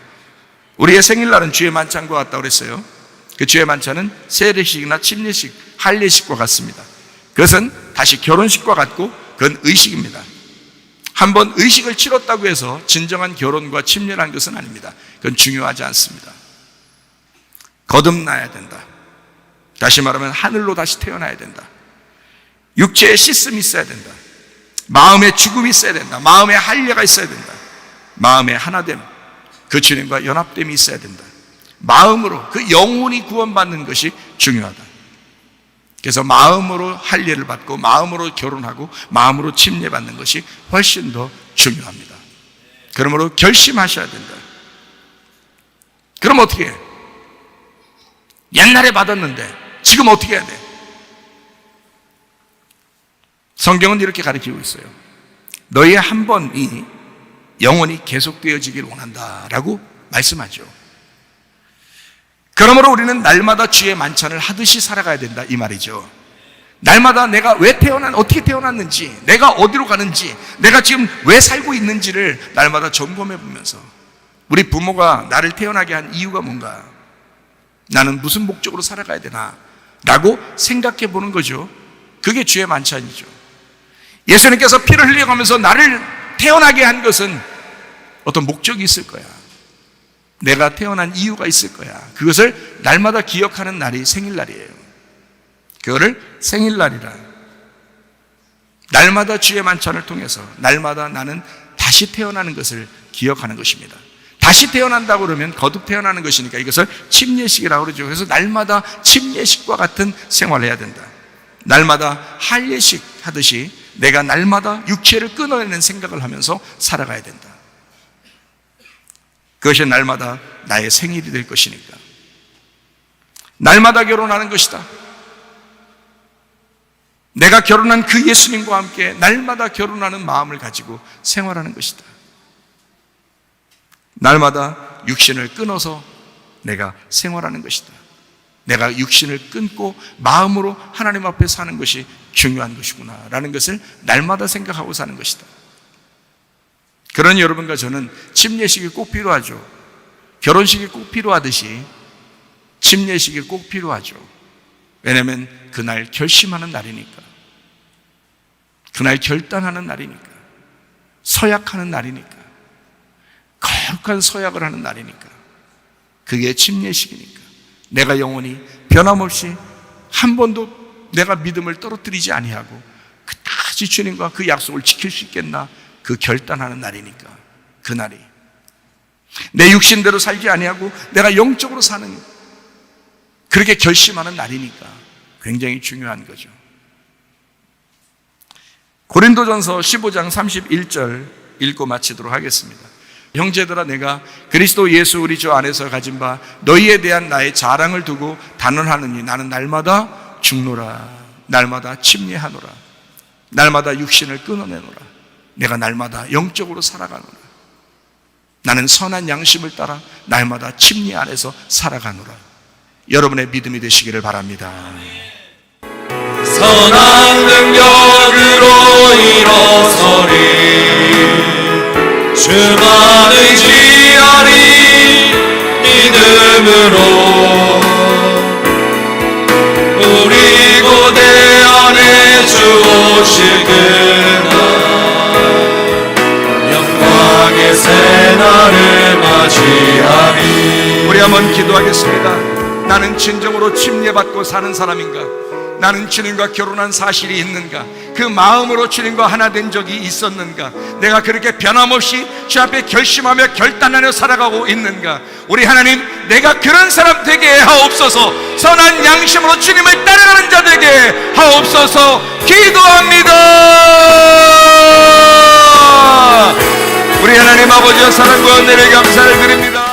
우리의 생일날은 주의 만찬과 같다고 그랬어요. 그 주의 만찬은 세례식이나 침례식, 할례식과 같습니다. 그것은 다시 결혼식과 같고 그건 의식입니다. 한번 의식을 치렀다고 해서 진정한 결혼과 침례라는 것은 아닙니다. 그건 중요하지 않습니다. 거듭나야 된다. 다시 말하면 하늘로 다시 태어나야 된다. 육체의 씻음이 있어야 된다. 마음의 죽음이 있어야 된다. 마음의 할례가 있어야 된다. 마음의 하나됨, 그 주님과 연합됨이 있어야 된다. 마음으로 그 영혼이 구원받는 것이 중요하다. 그래서 마음으로 할례를 받고 마음으로 결혼하고 마음으로 침례받는 것이 훨씬 더 중요합니다. 그러므로 결심하셔야 된다. 그럼 어떻게 해? 옛날에 받았는데 지금 어떻게 해야 돼? 성경은 이렇게 가르치고 있어요. 너희의 한 번이 영원히 계속되어지길 원한다라고 말씀하죠. 그러므로 우리는 날마다 주의 만찬을 하듯이 살아가야 된다 이 말이죠. 날마다 내가 왜 어떻게 태어났는지, 내가 어디로 가는지, 내가 지금 왜 살고 있는지를 날마다 점검해 보면서 우리 부모가 나를 태어나게 한 이유가 뭔가, 나는 무슨 목적으로 살아가야 되나 라고 생각해 보는 거죠. 그게 주의 만찬이죠. 예수님께서 피를 흘려가면서 나를 태어나게 한 것은 어떤 목적이 있을 거야. 내가 태어난 이유가 있을 거야. 그것을 날마다 기억하는 날이 생일날이에요. 그거를 생일날이라. 날마다 주의 만찬을 통해서 날마다 나는 다시 태어나는 것을 기억하는 것입니다. 다시 태어난다고 그러면 거듭 태어나는 것이니까 이것을 침례식이라고 그러죠. 그래서 날마다 침례식과 같은 생활을 해야 된다. 날마다 할례식 하듯이 내가 날마다 육체를 끊어내는 생각을 하면서 살아가야 된다. 그것이 날마다 나의 생일이 될 것이니까. 날마다 결혼하는 것이다. 내가 결혼한 그 예수님과 함께 날마다 결혼하는 마음을 가지고 생활하는 것이다. 날마다 육신을 끊어서 내가 생활하는 것이다. 내가 육신을 끊고 마음으로 하나님 앞에 사는 것이 중요한 것이구나 라는 것을 날마다 생각하고 사는 것이다. 그러니 여러분과 저는 침례식이 꼭 필요하죠. 결혼식이 꼭 필요하듯이 침례식이 꼭 필요하죠. 왜냐하면 그날 결심하는 날이니까, 그날 결단하는 날이니까, 서약하는 날이니까, 거룩한 서약을 하는 날이니까, 그게 침례식이니까 내가 영원히 변함없이 한 번도 내가 믿음을 떨어뜨리지 아니하고 끝까지 주님과 그 약속을 지킬 수 있겠나, 그 결단하는 날이니까, 그 날이 내 육신대로 살지 아니하고 내가 영적으로 사는, 그렇게 결심하는 날이니까 굉장히 중요한 거죠. 고린도전서 15장 31절 읽고 마치도록 하겠습니다. 형제들아, 내가 그리스도 예수 우리 주 안에서 가진 바 너희에 대한 나의 자랑을 두고 단언하느니 나는 날마다 죽노라, 날마다 침례하노라, 날마다 육신을 끊어내노라, 내가 날마다 영적으로 살아가노라. 나는 선한 양심을 따라 날마다 침례 안에서 살아가노라. 여러분의 믿음이 되시기를 바랍니다. 선한 능력으로 일어서리 주만 의지하리 믿음으로 우리 고대 안에 주 오실 그날 영광의 새날을 맞이하리. 우리 한번 기도하겠습니다. 나는 진정으로 침례받고 사는 사람인가? 나는 주님과 결혼한 사실이 있는가? 그 마음으로 주님과 하나 된 적이 있었는가? 내가 그렇게 변함없이 주 앞에 결심하며 결단하며 살아가고 있는가? 우리 하나님, 내가 그런 사람 되게 하옵소서. 선한 양심으로 주님을 따라가는 자 되게 하옵소서. 기도합니다. 우리 하나님 아버지의 사랑과 은혜를 감사를 드립니다.